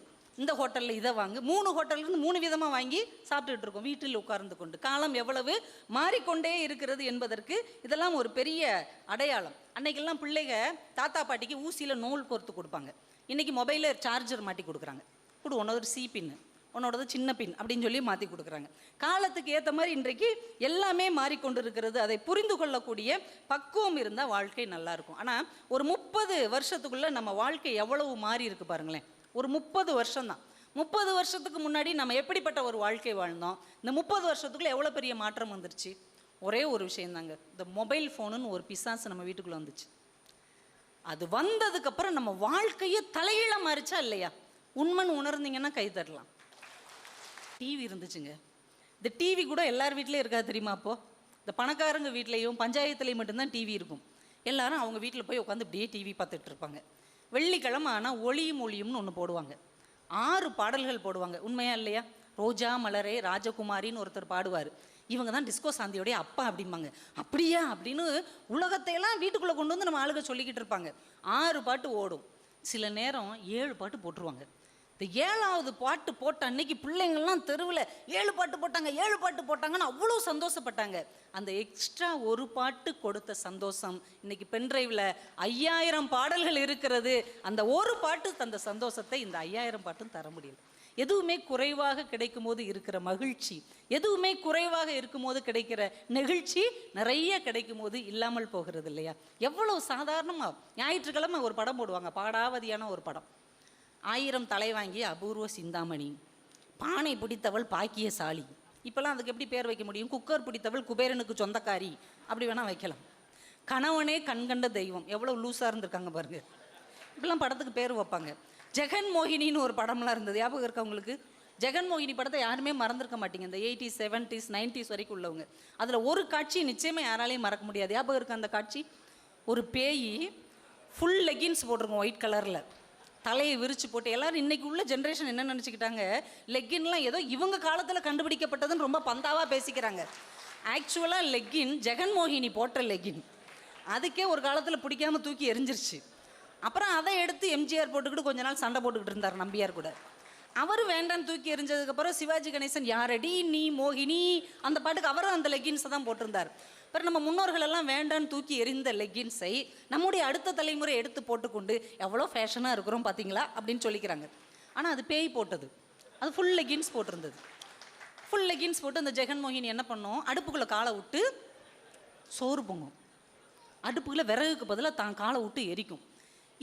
இந்த ஹோட்டலில் இதை வாங்கு, 3 ஹோட்டல்லேருந்து 3 விதமாக வாங்கி சாப்பிட்டுட்டு இருக்கோம் வீட்டில் உட்கார்ந்து கொண்டு. காலம் எவ்வளவு மாறிக்கொண்டே இருக்கிறது என்பதற்கு இதெல்லாம் ஒரு பெரிய அடையாளம். அன்னைக்கெல்லாம் பிள்ளைங்க தாத்தா பாட்டிக்கு ஊசியில் நூல் கோர்த்து கொடுப்பாங்க. இன்றைக்கி மொபைலில் சார்ஜர் மாட்டி கொடுக்குறாங்க. கொடு, உன்னோட சி பின்னு, உன்னோடது சின்ன பின் அப்படின்னு சொல்லி மாற்றி கொடுக்குறாங்க. காலத்துக்கு ஏற்ற மாதிரி இன்றைக்கு எல்லாமே மாறிக்கொண்டு இருக்கிறது. அதை புரிந்து கொள்ளக்கூடிய பக்குவம் இருந்தால் வாழ்க்கை நல்லாயிருக்கும். ஆனால் ஒரு 30 வருஷத்துக்குள்ளே நம்ம வாழ்க்கை எவ்வளவு மாறி இருக்கு பாருங்களேன். ஒரு 30 வருஷம்தான். 30 வருஷத்துக்கு முன்னாடி நம்ம எப்படிப்பட்ட ஒரு வாழ்க்கை வாழ்ந்தோம், இந்த 30 வருஷத்துக்குள்ளே எவ்வளோ பெரிய மாற்றம் வந்துருச்சு. ஒரே ஒரு விஷயந்தாங்க, இந்த மொபைல் ஃபோனுன்னு ஒரு பிசாசு நம்ம வீட்டுக்குள்ளே வந்துச்சு. அது வந்ததுக்கப்புறம் நம்ம வாழ்க்கையே தலையில மாறிச்சா இல்லையா? உண்மைன்னு உணர்ந்தீங்கன்னா கை தரலாம். டிவி இருந்துச்சுங்க. இந்த டிவி கூட எல்லார் வீட்லேயும் இருக்காது தெரியுமா? அப்போது இந்த பணக்காரங்க வீட்லேயும் பஞ்சாயத்துலேயும் மட்டும்தான் டிவி இருக்கும். எல்லாரும் அவங்க வீட்டில் போய் உட்காந்து இப்படியே டிவி பார்த்துட்டு இருப்பாங்க. வெள்ளிக்கிழமை ஆனால் ஒளியும் ஒளியும்னு ஒன்று போடுவாங்க. 6 பாடல்கள் போடுவாங்க. உண்மையா இல்லையா? ரோஜா மலரே ராஜகுமாரின்னு ஒருத்தர் பாடுவார். இவங்க தான் டிஸ்கோ சாந்தியோடைய அப்பா அப்படிம்பாங்க. அப்படியா அப்படின்னு உலகத்தையெல்லாம் வீட்டுக்குள்ளே கொண்டு வந்து நம்ம ஆளுக சொல்லிக்கிட்டு இருப்பாங்க. 6 பாட்டு ஓடும். சில நேரம் 7 பாட்டு போட்டுருவாங்க. இந்த 7ஆவது பாட்டு போட்ட அன்னைக்கு பிள்ளைங்கள்லாம் தெருவில் 7 பாட்டு போட்டாங்க 7 பாட்டு போட்டாங்கன்னு அவ்வளோ சந்தோஷப்பட்டாங்க. அந்த எக்ஸ்ட்ரா ஒரு பாட்டு கொடுத்த சந்தோஷம் இன்னைக்கு பென்ட்ரைவில் 5000 பாடல்கள் இருக்கிறது. அந்த ஒரு பாட்டு தந்த சந்தோஷத்தை இந்த 5000 பாட்டும் தர முடியல. எதுவுமே குறைவாக கிடைக்கும் போது இருக்கிற மகிழ்ச்சி, எதுவுமே குறைவாக இருக்கும் போது கிடைக்கிற நெகிழ்ச்சி நிறைய கிடைக்கும் போது இல்லாமல் போகிறது இல்லையா? எவ்வளவு சாதாரணமாக ஞாயிற்றுக்கிழமை ஒரு படம் போடுவாங்க, பாடாவதியான ஒரு படம். 1000 தலை வாங்கிய அபூர்வ சிந்தாமணி, பானை பிடித்தவள் பாக்கியசாலி. இப்போல்லாம் அதுக்கு எப்படி பேர் வைக்க முடியும்? குக்கர் பிடித்தவள் குபேரனுக்கு சொந்தக்காரி, அப்படி வேணால் வைக்கலாம். கணவனே கண்கண்ட தெய்வம், எவ்வளோ லூஸாக இருந்திருக்காங்க பாருங்க. இப்படிலாம் படத்துக்கு பேர் வைப்பாங்க. ஜெகன் மோகினின்னு ஒரு படம்லாம் இருந்தது, ஞாபகம் இருக்கா உங்களுக்கு? ஜெகன் மோகினி படத்தை யாருமே மறந்துருக்க மாட்டீங்க. இந்த 80s 70s 90s வரைக்கும் உள்ளவங்க. அதில் ஒரு காட்சி நிச்சயமாக யாராலையும் மறக்க முடியாது. ஞாபகம் இருக்கா அந்த காட்சி? ஒரு பேய் ஃபுல் லெகின்ஸ் போட்டிருக்கோம் ஒயிட் கலரில், தலையை விரிச்சு போட்டு எல்லாரும் இன்னைக்கு உள்ள ஜென்ரேஷன் என்ன நினச்சிக்கிட்டாங்க, லெக்கின்லாம் ஏதோ இவங்க காலத்தில் கண்டுபிடிக்கப்பட்டதுன்னு ரொம்ப பந்தாவாக பேசிக்கிறாங்க. ஆக்சுவலாக லெக்கின் ஜெகன்மோகினி போட்ட லெக்கின். அதுக்கே ஒரு காலத்தில் பிடிக்காம தூக்கி எரிஞ்சிருச்சு. அப்புறம் அதை எடுத்து எம்ஜிஆர் போட்டுக்கிட்டு கொஞ்ச நாள் சண்டை போட்டுக்கிட்டு இருந்தார் நம்பியார் கூட. அவர் வேண்டான்னு தூக்கி எரிஞ்சதுக்கப்புறம் சிவாஜி கணேசன் யாரடி நீ மோகினி அந்த பாட்டுக்கு அவரும் அந்த லெக்கின்ஸை தான் போட்டிருந்தார். அப்புறம் நம்ம முன்னோர்கள் எல்லாம் வேண்டான்னு தூக்கி எறிந்த லெக்கின்ஸை நம்முடைய அடுத்த தலைமுறை எடுத்து போட்டுக்கொண்டு எவ்வளோ ஃபேஷனாக இருக்கிறோம் பார்த்தீங்களா அப்படின்னு சொல்லிக்கிறாங்க. ஆனால் அது பேய் போட்டது. அது ஃபுல் லெக்கின்ஸ் போட்டிருந்தது. ஃபுல் லெக்கின்ஸ் போட்டு அந்த ஜெகன்மோகினி என்ன பண்ணோம், அடுப்புக்குள்ளே காலை விட்டு சோறு பொங்கும். அடுப்புக்குள்ளே விறகுக்கு பதிலாக தான் காலை விட்டு எரிக்கும்.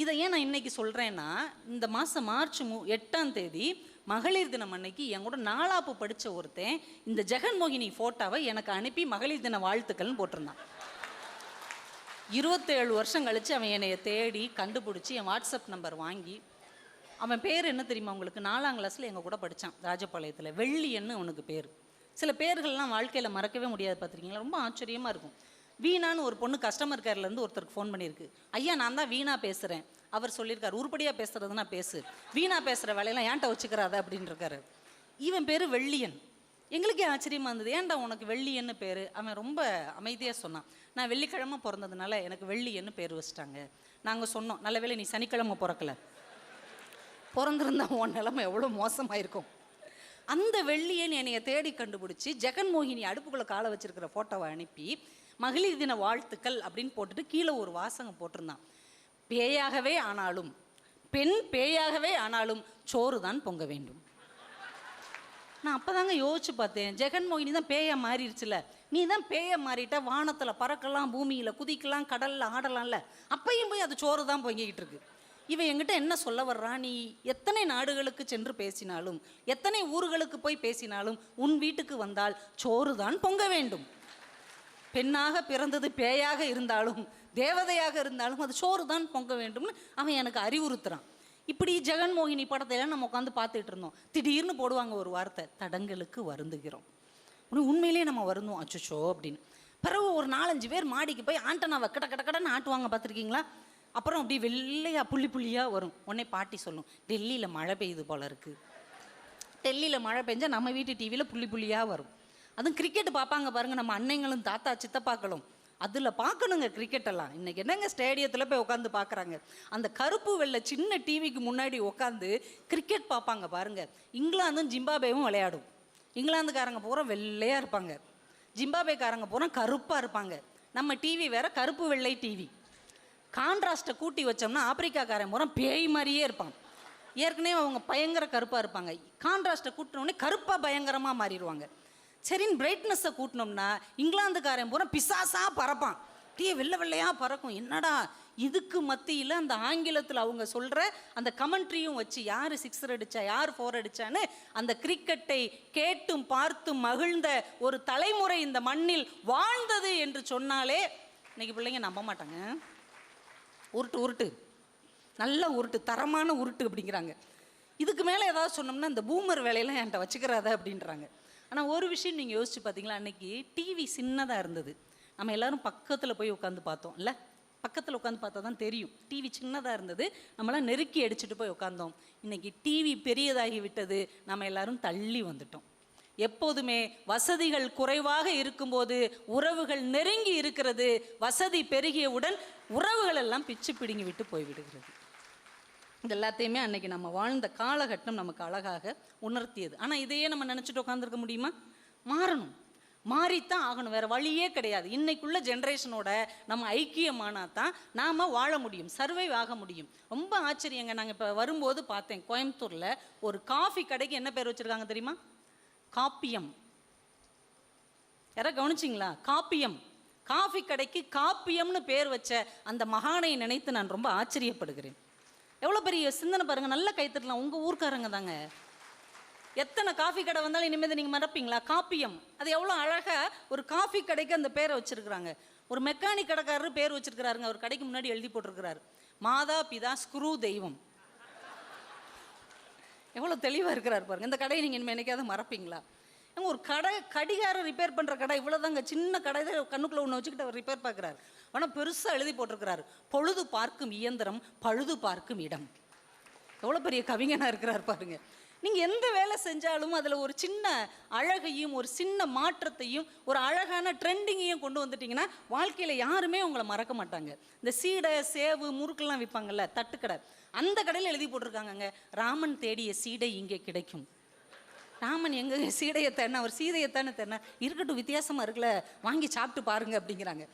இதை ஏன் நான் இன்றைக்கி சொல்கிறேன்னா, இந்த மாதம் மார்ச் 8ஆம் தேதி மகளிர் தினம் அன்னைக்கு என் கூட நாலாப்பு படித்த ஒருத்தன் இந்த ஜெகன்மோகினி ஃபோட்டோவை எனக்கு அனுப்பி மகளிர் தின வாழ்த்துக்கள்னு போட்டிருந்தான். 27 வருஷம் கழித்து அவன் என்னைய தேடி கண்டுபிடிச்சி என் வாட்ஸ்அப் நம்பர் வாங்கி, அவன் பேர் என்ன தெரியுமா உங்களுக்கு, 4ஆம் கிளாஸில் எங்கள் கூட படித்தான் ராஜபாளையத்தில். வெள்ளியன்னு அவனுக்கு பேர். சில பேர்கள்லாம் வாழ்க்கையில் மறக்கவே முடியாது பார்த்துருக்கீங்களா, ரொம்ப ஆச்சரியமாக இருக்கும். வீணான்னு ஒரு பொண்ணு கஸ்டமர் கேர்லேருந்து ஒருத்தருக்கு ஃபோன் பண்ணியிருக்கு. ஐயா நான் தான் வீணா பேசுகிறேன். அவர் சொல்லியிருக்காரு, உருப்படியாக பேசுகிறதுனா பேசு, வீணா பேசுகிற வேலையெல்லாம் ஏன்ட்ட வச்சுக்கிறாத அப்படின்னு இருக்காரு. இவன் பேர் வெள்ளியன். எங்களுக்கே ஆச்சரியமாக இருந்தது, ஏன்டா உனக்கு வெள்ளியன்னு பேர். அவன் ரொம்ப அமைதியாக சொன்னான், நான் வெள்ளிக்கிழமை பிறந்ததுனால எனக்கு வெள்ளியன்னு பேர் வச்சுட்டாங்க. நாங்கள் சொன்னோம், நல்ல வேளை நீ சனிக்கிழமை பிறக்கலை, பிறந்திருந்தா உன் நிலைமை எவ்வளோ மோசமாயிருக்கும். அந்த வெள்ளியன் என்னைய தேடி கண்டுபிடிச்சி ஜெகன்மோகினி அடுப்புக்குள்ளே காலை வச்சிருக்கிற ஃபோட்டோவை அனுப்பி மகளிர் தின வாழ்த்துக்கள் அப்படின்னு போட்டுட்டு கீழே ஒரு வாசகம் போட்டிருந்தான். பேயாகவே ஆனாலும், பெண் பேயாகவே ஆனாலும் சோறு தான் பொங்க வேண்டும். நான் அப்போ தாங்க யோசிச்சு பார்த்தேன், ஜெகன்மோகினி தான் பேயா மாறிடுச்சுல, நீ தான் பேயை மாறிட்ட, வானத்தில் பறக்கலாம், பூமியில் குதிக்கலாம், கடலில் ஆடலாம்ல, அப்பையும் போய் அது சோறு தான் பொங்கிக்கிட்டு இருக்கு. இவன் என்கிட்ட என்ன சொல்ல வர்றான், நீ எத்தனை நாடுகளுக்கு சென்று பேசினாலும், எத்தனை ஊர்களுக்கு போய் பேசினாலும், உன் வீட்டுக்கு வந்தால் சோறு தான் பொங்க வேண்டும். பெண்ணாக பிறந்தது பேயாக இருந்தாலும் தேவதையாக இருந்தாலும் அது சோறு தான் பொங்க வேண்டும்னு அவன் எனக்கு அறிவுறுத்துறான். இப்படி ஜெகன்மோகினி படத்தையெல்லாம் நம்ம உட்காந்து பார்த்துட்டு இருந்தோம். திடீர்னு போடுவாங்க ஒரு வார்த்தை, தடங்களுக்கு வருந்துகிறோம். உண்மையிலேயே நம்ம வருந்தோம், அச்சோ அப்படின்னு. பிறகு ஒரு 4-5 பேர் மாடிக்கு போய் ஆண்டனாவை கடன்னு ஆட்டுவாங்க, பார்த்துருக்கீங்களா? அப்புறம் அப்படி வெள்ளையா புள்ளி புள்ளியாக வரும். உடனே பாட்டி சொல்லும், டெல்லியில் மழை பெய்யுது போல இருக்குது. டெல்லியில் மழை பெஞ்சால் நம்ம வீட்டு டிவியில் புள்ளி புள்ளியாக வரும். அதுவும் கிரிக்கெட் பார்ப்பாங்க பாருங்கள், நம்ம அன்னைங்களும் தாத்தா சித்தப்பாக்களும் அதில் பார்க்கணுங்க கிரிக்கெட்டெல்லாம். இன்றைக்கி என்னங்க ஸ்டேடியத்தில் போய் உட்காந்து பார்க்குறாங்க. அந்த கருப்பு வெள்ளை சின்ன டிவிக்கு முன்னாடி உட்காந்து கிரிக்கெட் பார்ப்பாங்க பாருங்கள். இங்கிலாந்தும் ஜிம்பாபேவும் விளையாடும். இங்கிலாந்துக்காரங்க பூரா வெள்ளையாக இருப்பாங்க, ஜிம்பாபேக்காரங்க பூரா கருப்பாக இருப்பாங்க. நம்ம டிவி வேறு கருப்பு வெள்ளை டிவி. கான்ட்ராஸ்ட்டை கூட்டி வச்சோம்னா ஆப்பிரிக்காக்காரன் பூரா பேய் மாதிரியே இருப்பான். ஏற்கனவே அவங்க பயங்கர கருப்பாக இருப்பாங்க, கான்ட்ராஸ்ட்டை கூட்டினோடனே கருப்பாக பயங்கரமாக மாறிடுவாங்க. சரின்னு பிரைட்னஸை கூட்டினோம்னா இங்கிலாந்துக்காரன் பூரா பிசாசாக பறப்பான், வெள்ளை வெள்ளையாக பறக்கும். என்னடா இதுக்கு மத்தியில் அந்த ஆங்கிலத்தில் அவங்க சொல்கிற அந்த கமெண்ட்ரியும் வச்சு யார் 6 அடித்தா யார் 4 அடித்தான்னு அந்த கிரிக்கெட்டை கேட்டும் பார்த்தும் மகிழ்ந்த ஒரு தலைமுறை இந்த மண்ணில் வாழ்ந்தது என்று சொன்னாலே இன்னைக்கு பிள்ளைங்க நம்ப மாட்டாங்க. உருட்டு நல்ல உருட்டு, தரமான உருட்டு அப்படிங்கிறாங்க. இதுக்கு மேலே ஏதாவது சொன்னோம்னா இந்த பூமர் வேலையெல்லாம் என்கிட்ட வச்சுக்கிறாத அப்படின்றாங்க. ஆனால் ஒரு விஷயம் நீங்கள் யோசிச்சு பார்த்தீங்களா, அன்றைக்கி டிவி சின்னதாக இருந்தது, நம்ம எல்லோரும் பக்கத்தில் போய் உட்காந்து பார்த்தோம் இல்லை, பக்கத்தில் உட்காந்து பார்த்தா தான் தெரியும். டிவி சின்னதாக இருந்தது, நம்மளாம் நெருக்கி அடிச்சுட்டு போய் உட்காந்தோம். இன்றைக்கி டிவி பெரியதாகி விட்டது, நம்ம எல்லோரும் தள்ளி வந்துட்டோம். எப்போதுமே வசதிகள் குறைவாக இருக்கும்போது உறவுகள் நெருங்கி இருக்கிறது, வசதி பெருகியவுடன் உறவுகள் எல்லாம் பிச்சு பிடுங்கி விட்டு போய்விடுகிறது. இது எல்லாத்தையுமே அன்றைக்கி நம்ம வாழ்ந்த காலகட்டம் நமக்கு அழகாக உணர்த்தியது. ஆனால் இதையே நம்ம நினச்சிட்டு உட்காந்துருக்க முடியுமா? மாறணும், மாறித்தான் ஆகணும், வேறு வழியே கிடையாது. இன்றைக்குள்ள ஜென்ரேஷனோட நம்ம ஐக்கியமானா தான் நாம் வாழ முடியும், சர்வைவ் ஆக முடியும். ரொம்ப ஆச்சரியங்க, நாங்கள் இப்போ வரும்போது பார்த்தேன், கோயம்புத்தூரில் ஒரு காஃபி கடைக்கு என்ன பேர் வச்சுருக்காங்க தெரியுமா? காப்பியம். யாராவது கவனிச்சிங்களா? காப்பியம். காஃபி கடைக்கு காப்பியம்னு பேர் வச்ச அந்த மகானை நினைத்து நான் ரொம்ப ஆச்சரியப்படுகிறேன். எவ்வளோ பெரிய சிந்தனை பாருங்கள், நல்ல கைத்தட்டலாம். உங்கள் ஊர்க்காரங்க தாங்க. எத்தனை காஃபி கடை வந்தாலும் இனிமேல் நீங்கள் மறப்பீங்களா? காப்பியம். அது எவ்வளோ அழகாக ஒரு காஃபி கடைக்கு அந்த பேரை வச்சுருக்குறாங்க. ஒரு மெக்கானிக் கடைக்காரர் பேர் வச்சுருக்கிறாருங்க, அவர் கடைக்கு முன்னாடி எழுதி போட்டிருக்கிறாரு, மாதா பிதா ஸ்க்ரூ தெய்வம். எவ்வளோ தெளிவாக இருக்கிறார் பாருங்கள். இந்த கடையை நீங்கள் இனிமேல் என்னைக்காவது மறப்பீங்களா? ஒரு கடை கடிகாரம் ரிப்பேர் பண்ணுற கடை இவ்வளோதாங்க, சின்ன கடை தான், கண்ணுக்குள்ளே ஒன்று வச்சுக்கிட்டு அவர் ரிப்பேர் பார்க்குறாரு. ஆனால் பெருசாக எழுதி போட்டிருக்கிறாரு, பொழுது பார்க்கும் இயந்திரம் பழுது பார்க்கும் இடம். எவ்வளோ பெரிய கவிஞனாக இருக்கிறார் பாருங்க. நீங்கள் எந்த வேலை செஞ்சாலும் அதில் ஒரு சின்ன அழகையும் ஒரு சின்ன மாற்றத்தையும் ஒரு அழகான ட்ரெண்டிங்கையும் கொண்டு வந்துட்டிங்கன்னா வாழ்க்கையில் யாருமே உங்களை மறக்க மாட்டாங்க. இந்த சீடை சேவு முறுக்கெல்லாம் விற்பாங்கல்ல தட்டுக்கடை, அந்த கடையில் எழுதி போட்டிருக்காங்கங்க, ராமன் தேடிய சீடை இங்கே கிடைக்கும். ராமன் எங்கே சீடையை தேடினா அவர் சீதையைத்தானே தேடினா, இருக்கட்டும் வித்தியாசமாக இருக்குல்ல வாங்கி சாப்பிட்டு பாருங்க அப்படிங்கிறாங்க.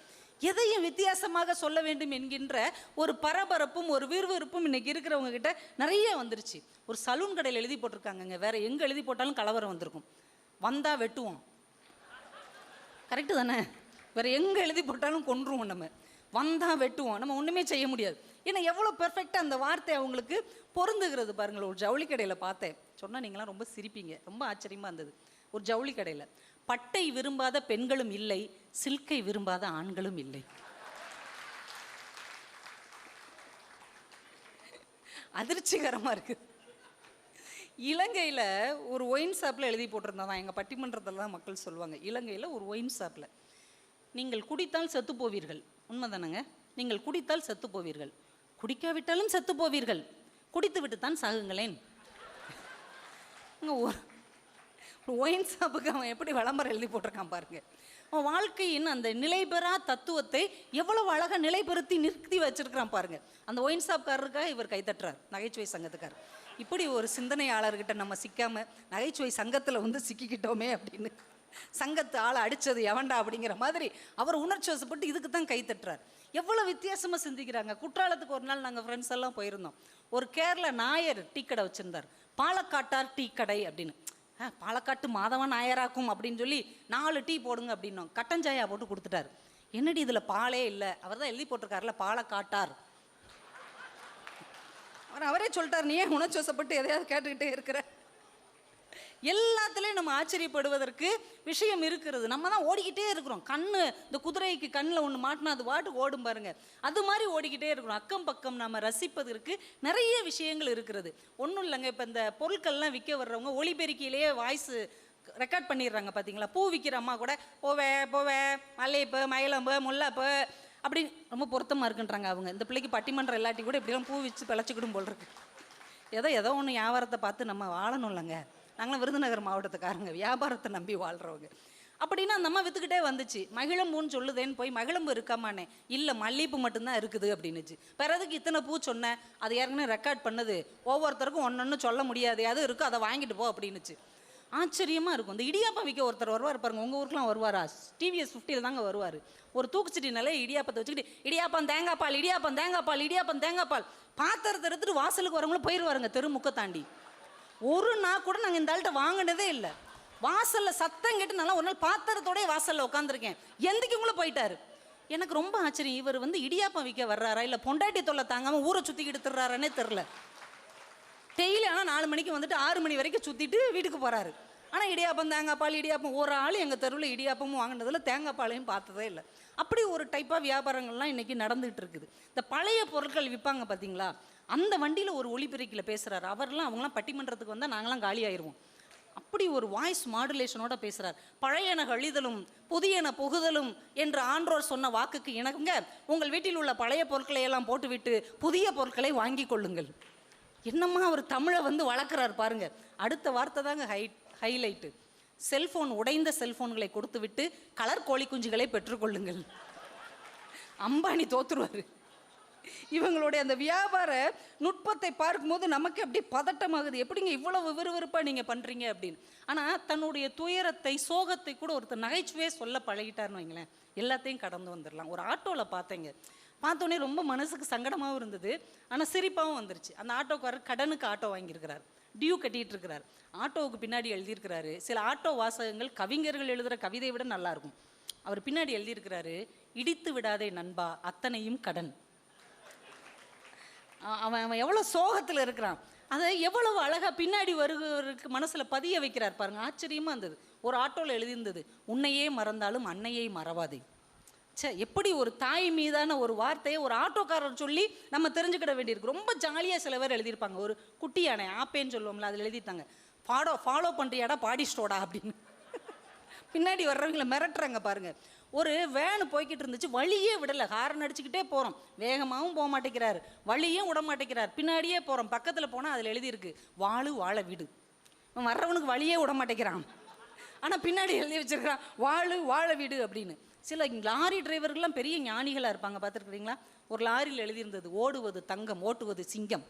எதையும் வித்தியாசமாக சொல்ல வேண்டும் என்கின்ற ஒரு பரபரப்பும் ஒரு விறுவிறுப்பும் இன்னைக்கு இருக்கிறவங்க கிட்ட நிறைய வந்துருச்சு. ஒரு சலூன் கடையில் எழுதி போட்டிருக்காங்கங்க, வேற எங்கே எழுதி போட்டாலும் கலவரம் வந்திருக்கும், வந்தா வெட்டுவோம். கரெக்டு தானே? வேற எங்கே எழுதி போட்டாலும் கொன்றுவோம், நம்ம வந்தா வெட்டுவோம், நம்ம ஒன்றுமே செய்ய முடியாது. ஏன்னா எவ்வளோ பெர்ஃபெக்டாக அந்த வார்த்தை அவங்களுக்கு பொருந்துகிறது பாருங்கள். ஒரு ஜவுளி கடையில் பார்த்தேன், சொன்னால் நீங்களாம் ரொம்ப சிரிப்பீங்க, ரொம்ப ஆச்சரியமாக இருந்தது. ஒரு ஜவுளி கடையில் பட்டை விரும்பாத பெண்களும் இல்லை, சில்கை விரும்பாத ஆண்களும் இல்லை. அதிர்ச்சிகரமாக இருக்குது. இலங்கையில் ஒரு ஒயின் ஷாப்பில் எழுதி போட்டிருந்தான், எங்கள் பட்டிமன்றத்தில் தான் மக்கள் சொல்லுவாங்க, இலங்கையில் ஒரு ஒயின் ஷாப்பில், நீங்கள் குடித்தால் செத்து போவீர்கள். உண்மைதானங்க? நீங்கள் குடித்தால் செத்து போவீர்கள், குடிக்காவிட்டாலும் செத்து போவீர்கள், குடித்து விட்டு தான் சாகுங்களேன். ஒரு ஒயின் ஷாப்புக்கு அவன் எப்படி விளம்பரம் எழுதி போட்டிருக்கான் பாருங்க. அவன் வாழ்க்கையின் அந்த நிலைபெறா தத்துவத்தை எவ்வளவு அழகாக நிலைபெறுத்தி நிறுத்தி வச்சிருக்கிறான் பாருங்க. அந்த ஒயின் ஷாப்காரருக்காக இவர் கைத்தட்டுறார், நகைச்சுவை சங்கத்துக்கார். இப்படி ஒரு சிந்தனையாளர்கிட்ட நம்ம சிக்காம நகைச்சுவை சங்கத்தில் வந்து சிக்கிக்கிட்டோமே அப்படின்னு, சங்கத்து ஆளை அடித்தது எவன்டா அப்படிங்கிற மாதிரி அவர் உணர்ச்சி வசப்பட்டு இதுக்கு தான் கைத்தட்டுறார். எவ்வளோ வித்தியாசமாக சிந்திக்கிறாங்க. குற்றாலத்துக்கு ஒரு நாள் நாங்கள் ஃப்ரெண்ட்ஸ் எல்லாம் போயிருந்தோம். ஒரு கேரள நாயர் டீ கடை வச்சுருந்தார், பாலக்காட்டார் டீ கடை அப்படின்னு. பாலக்காட்டு மாதவன் நாயராக்கும் அப்படின்னு சொல்லி 4 டீ போடுங்க அப்படின்னோம். கட்டஞ்சாயா போட்டு கொடுத்துட்டார். என்னடி இதில் பாலே இல்லை, அவர் தான் எழுதி போட்டிருக்காருல பாலக்காட்டார். அவரே சொல்லிட்டார், நீ ஏன் உணர்ச்சி வசப்பட்டு எதையாவது கேட்டுக்கிட்டே இருக்கிற. எல்லாத்துலேயும் நம்ம ஆச்சரியப்படுவதற்கு விஷயம் இருக்கிறது. நம்ம தான் ஓடிக்கிட்டே இருக்கிறோம். கண்ணு இந்த குதிரைக்கு கண்ணில் ஒன்று மாட்டினா அது வாட்டுக்கு ஓடும் பாருங்க, அது மாதிரி ஓடிக்கிட்டே இருக்கிறோம். அக்கம் பக்கம் நம்ம ரசிப்பதற்கு நிறைய விஷயங்கள் இருக்கிறது. ஒன்றும் இல்லைங்க, இப்போ இந்த பொருட்கள்லாம் விற்க வர்றவங்க ஒளிபெருக்கியிலேயே வாய்ஸ் ரெக்கார்ட் பண்ணிடுறாங்க பார்த்தீங்களா. பூ விற்கிற அம்மா கூட போவே போவே மல்லிகைப்பூ மயிலம்பு முல்லைப்பூ அப்படி ரொம்ப பொருத்தமாக இருக்குன்றாங்க. அவங்க இந்த பிள்ளைக்கு பட்டிமன்றம் இல்லாட்டி கூட இப்படிலாம் பூ வச்சு பிழைச்சிக்கிடும் போல் இருக்கு. ஏதோ ஒன்று வியாபாரத்தை பார்த்து நம்ம வாழணும் இல்லைங்க. நாங்களாம் விருதுநகர் மாவட்டத்துக்காரங்க, வியாபாரத்தை நம்பி வாழ்கிறவங்க. அப்படின்னா அந்த அம்மா விற்றுக்கிட்டே வந்துச்சு. மகிழம்பூன்னு சொல்லுதேன்னு போய் மகிழம்பு இருக்காமானே, இல்லை மல்லிகைப்பூ மட்டும்தான் இருக்குது அப்படின்னுச்சு. பிறதுக்கு இத்தனை பூ சொன்னேன், அது ஏற்கனவே ரெக்கார்ட் பண்ணது, ஒவ்வொருத்தருக்கும் ஒன்று சொல்ல முடியாது, அது இருக்கும் அதை வாங்கிட்டு போ அப்படின்னுச்சு. ஆச்சரியமாக இருக்கும். இந்த இடியாப்பம் விற்க ஒருத்தர் வருவார் பாருங்க, உங்கள் ஊருக்குலாம் வருவாரா? டிவிஎஸ் 50 தாங்க வருவார். ஒரு தூக்குச்சிட்டி நிலைய இடியாப்பத்தை வச்சுக்கிட்டு இடியாப்பம் தேங்காய் பால், இடியாப்பம் தேங்காய் பால், இடியாப்பம் தேங்காய் பால், பாத்திரத்தை எடுத்துட்டு வாசலுக்கு வரவங்களும் போயிடுவாருங்க தெருமுக்க தாண்டி. ஒரு நாள் கூட நாங்கள் இந்த ஆள்கிட்ட வாங்கினதே இல்லை. வாசலில் சத்தம் கேட்டு நல்லா ஒரு நாள் பாத்திரத்தோடய வாசலில் உட்காந்துருக்கேன், எந்திக்குள்ளே போயிட்டாரு. எனக்கு ரொம்ப ஆச்சரியம், இவர் வந்து இடியாப்பம் விற்க வர்றாரா இல்லை பொண்டாட்டி தொல்லை தாங்காமல் ஊரை சுற்றிக்கிட்டு தர்றாருன்னே தெரில. டெய்லி ஆனால் 4 மணிக்கு வந்துட்டு 6 மணி வரைக்கும் சுற்றிட்டு வீட்டுக்கு போகிறாரு. ஆனால் இடியாப்பம் தேங்காய் பால் இடியாப்பம், ஒரு ஆள் எங்கள் தெருவில் இடியாப்பமும் வாங்கினதில் தேங்காய் பாலையும் பார்த்ததே இல்லை. அப்படி ஒரு டைப்பாக வியாபாரங்கள்லாம் இன்றைக்கி நடந்துகிட்டு இருக்குது. இந்த பழைய பொருட்கள் விற்பாங்க பார்த்தீங்களா, அந்த வண்டியில் ஒரு ஒளிபெருக்கில் பேசுகிறார். அவங்களாம் பட்டிமன்றத்துக்கு வந்தால் நாங்களாம் காலி ஆயிடுவோம். அப்படி ஒரு வாய்ஸ் மாடுலேஷனோட பேசுகிறார். பழையன கழிதலும் புதியன புகுதலும் என்று ஆன்றோர் சொன்ன வாக்குக்கு இணங்க உங்கள் வீட்டில் உள்ள பழைய பொருட்களை எல்லாம் போட்டுவிட்டு புதிய பொருட்களை வாங்கி கொள்ளுங்கள். என்னம்மா அவர் தமிழை வந்து வளர்க்குறார் பாருங்க. அடுத்த வார்த்தை தாங்க ஹைலைட்டு. செல்ஃபோன், உடைந்த செல்ஃபோன்களை கொடுத்து விட்டு கலர் கோழி குஞ்சுகளை பெற்றுக்கொள்ளுங்கள். அம்பானி தோத்துருவார். இவங்களுடைய அந்த வியாபார நுட்பத்தை பார்க்கும்போது நமக்கு அப்படி பதட்டமாகுது. எப்படிங்க இவ்வளவு விறுவிறுப்பாக நீங்கள் பண்ணுறீங்க அப்படின்னு. ஆனால் தன்னுடைய துயரத்தை சோகத்தை கூட ஒருத்தர் நகைச்சுவையே சொல்ல பழகிட்டார்னு வைங்களேன், எல்லாத்தையும் கடந்து வந்துடலாம். ஒரு ஆட்டோவில் பார்த்தோன்னே ரொம்ப மனசுக்கு சங்கடமாகவும் இருந்தது, ஆனால் சிரிப்பாகவும் வந்துருச்சு. அந்த ஆட்டோக்காரர் கடனுக்கு ஆட்டோ வாங்கியிருக்கிறார், டியூ கட்டிகிட்டு இருக்கிறார். ஆட்டோவுக்கு பின்னாடி எழுதியிருக்கிறாரு, சில ஆட்டோ வாசகங்கள் கவிஞர்கள் எழுதுகிற கவிதையை விட நல்லாயிருக்கும். அவர் பின்னாடி எழுதியிருக்கிறாரு, இடித்து விடாதே நண்பா அத்தனையும் கடன். அவன் எவ்வளோ சோகத்தில் இருக்கிறான், அதை எவ்வளவு அழகாக பின்னாடி வருகிறவருக்கு மனசில் பதிய வைக்கிறார் பாருங்க. ஆச்சரியமாக இருந்தது. ஒரு ஆட்டோவில் எழுதியிருந்தது, உன்னையே மறந்தாலும் அன்னையை மறவாதே. எப்படி ஒரு தாய் மீதான ஒரு வார்த்தையை ஒரு ஆட்டோக்காரர் சொல்லி நம்ம தெரிஞ்சுக்கிட வேண்டியிருக்கு. ரொம்ப ஜாலியாக சில பேர் எழுதியிருப்பாங்க. ஒரு குட்டி யானை ஆப்பேன்னு சொல்லுவோம்ல, அதில் எழுதிட்டாங்க, ஃபாலோ பண்ணுறியாடா பாடிஸ்டோடா அப்படின்னு. பின்னாடி வர்றவங்களை மிரட்டுறாங்க பாருங்க. ஒரு வேனு போய்கிட்டு இருந்துச்சு, வழியே விடலை, ஹாரன் அடிச்சுக்கிட்டே போகிறோம், வேகமாகவும் போக மாட்டேங்கிறாரு, வழியும் விட மாட்டேங்கிறார், பின்னாடியே போகிறோம். பக்கத்தில் போனால் அதில் எழுதியிருக்கு வாழு வாழ வீடு. வர்றவனுக்கு வழியே விட மாட்டேங்கிறான், ஆனால் பின்னாடி எழுதி வச்சிருக்கிறான் வாழு வாழ வீடு அப்படின்னு. சில லாரி டிரைவர்கள்லாம் பெரிய ஞானிகளாக இருப்பாங்க, பார்த்துருக்குறீங்களா? ஒரு லாரியில் எழுதியிருந்தது ஓடுவது தங்கம் ஓட்டுவது சிங்கம்.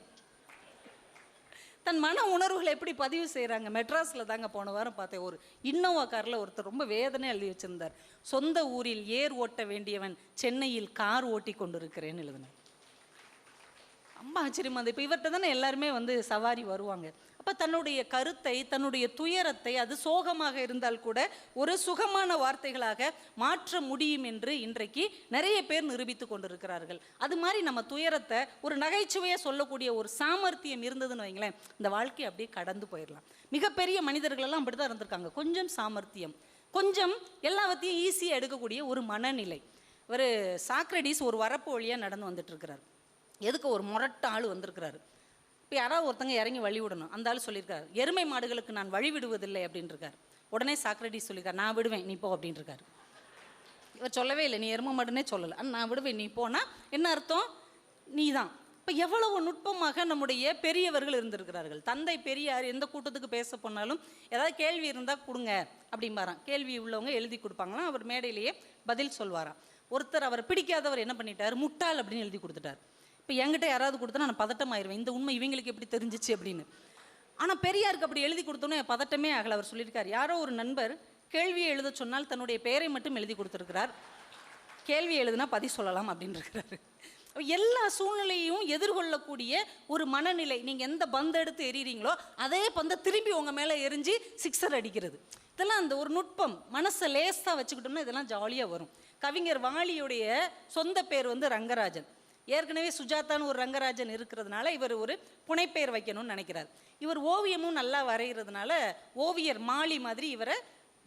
தன் மன உணர்வுகளை எப்படி பதிவு செய்கிறாங்க. மெட்ராஸில் தாங்க போன வாரம் பார்த்தேன், ஒரு இன்னோவா காரில் ஒருத்தர் ரொம்ப வேதனை எழுதி வச்சுருந்தார். சொந்த ஊரில் ஏர் ஓட்ட வேண்டியவன் சென்னையில் கார் ஓட்டி கொண்டு இருக்கிறேன்னு எழுதினார். ரொம்ப ஆச்சரியமா இருந்தது. இப்போ இவர்கிட்ட தானே எல்லாருமே வந்து சவாரி வருவாங்க. அப்போ தன்னுடைய கருத்தை, தன்னுடைய துயரத்தை, அது சோகமாக இருந்தால் கூட ஒரு சுகமான வார்த்தைகளாக மாற்ற முடியும் என்று இன்றைக்கு நிறைய பேர் நிரூபித்து கொண்டிருக்கிறார்கள். அது மாதிரி நம்ம துயரத்தை ஒரு நகைச்சுவையாக சொல்லக்கூடிய ஒரு சாமர்த்தியம் இருந்ததுன்னு வைங்களேன், இந்த வாழ்க்கையை அப்படியே கடந்து போயிடலாம். மிகப்பெரிய மனிதர்களெல்லாம் அப்படி தான் இருந்திருக்காங்க. கொஞ்சம் சாமர்த்தியம், கொஞ்சம் எல்லாவற்றையும் ஈஸியாக எடுக்கக்கூடிய ஒரு மனநிலை. ஒரு சாக்ரடிஸ் ஒரு வரப்பு வழியாக நடந்து வந்துட்டு இருக்கிறார். எதுக்கு ஒரு முரட்ட ஆள் வந்திருக்கிறாரு. இப்போ யாராவது ஒருத்தங்க இறங்கி வழி விடணும். அந்த ஆள் சொல்லியிருக்காரு, எருமை மாடுகளுக்கு நான் வழி விடுவதில்லை அப்படின்னு இருக்கார். உடனே சாக்ரடிஸ் சொல்லியிருக்காரு, நான் விடுவேன் நீ போ அப்படின்னு இருக்காரு. இவர் சொல்லவே இல்லை, நீ எருமை மாடுன்னே சொல்லலை, நான் விடுவேன் நீ போனால் என்ன அர்த்தம், நீ தான். இப்போ எவ்வளவு நுட்பமாக நம்முடைய பெரியவர்கள் இருந்திருக்கிறார்கள். தந்தை பெரியார் எந்த கூட்டத்துக்கு பேச போனாலும் ஏதாவது கேள்வி இருந்தால் கொடுங்க அப்படிம்பாராம். கேள்வி உள்ளவங்க எழுதி கொடுப்பாங்களாம், அவர் மேடையிலேயே பதில் சொல்வாராம். ஒருத்தர் அவர் பிடிக்காதவர் என்ன பண்ணிட்டார், முட்டாள் அப்படின்னு எழுதி கொடுத்துட்டார். இப்போ என்கிட்ட யாராவது கொடுத்தா நான் பதட்டமாயிருவேன், இந்த உண்மை இவங்களுக்கு எப்படி தெரிஞ்சிச்சு அப்படின்னு. ஆனால் பெரியாருக்கு அப்படி எழுதி கொடுத்தோன்னே பதட்டமே ஆகலை. அவர் சொல்லியிருக்கார், யாரோ ஒரு நண்பர் கேள்வியை எழுத சொன்னால் தன்னுடைய பெயரை மட்டும் எழுதி கொடுத்துருக்கிறார், கேள்வி எழுதுனா பதில் சொல்லலாம் அப்படின்னு இருக்கிறாரு. எல்லா சூழ்நிலையும் எதிர்கொள்ளக்கூடிய ஒரு மனநிலை. நீங்கள் எந்த பந்தை எடுத்து எறிகிறீங்களோ அதே பந்தை திரும்பி உங்கள் மேலே எரிஞ்சு சிக்ஸர் அடிக்கிறது. இதெல்லாம் அந்த ஒரு நுட்பம். மனசை லேசாக வச்சுக்கிட்டோம்னா இதெல்லாம் ஜாலியாக வரும். கவிஞர் வாலியுடைய சொந்த பேர் வந்து ரங்கராஜன். ஏற்கனவே சுஜாதான்னு ஒரு ரங்கராஜன் இருக்கிறதுனால இவர் ஒரு புனைப்பெயர் வைக்கணும்னு நினைக்கிறார். இவர் ஓவியமும் நல்லா வரைகிறதுனால ஓவியர் மாலி மாதிரி இவரை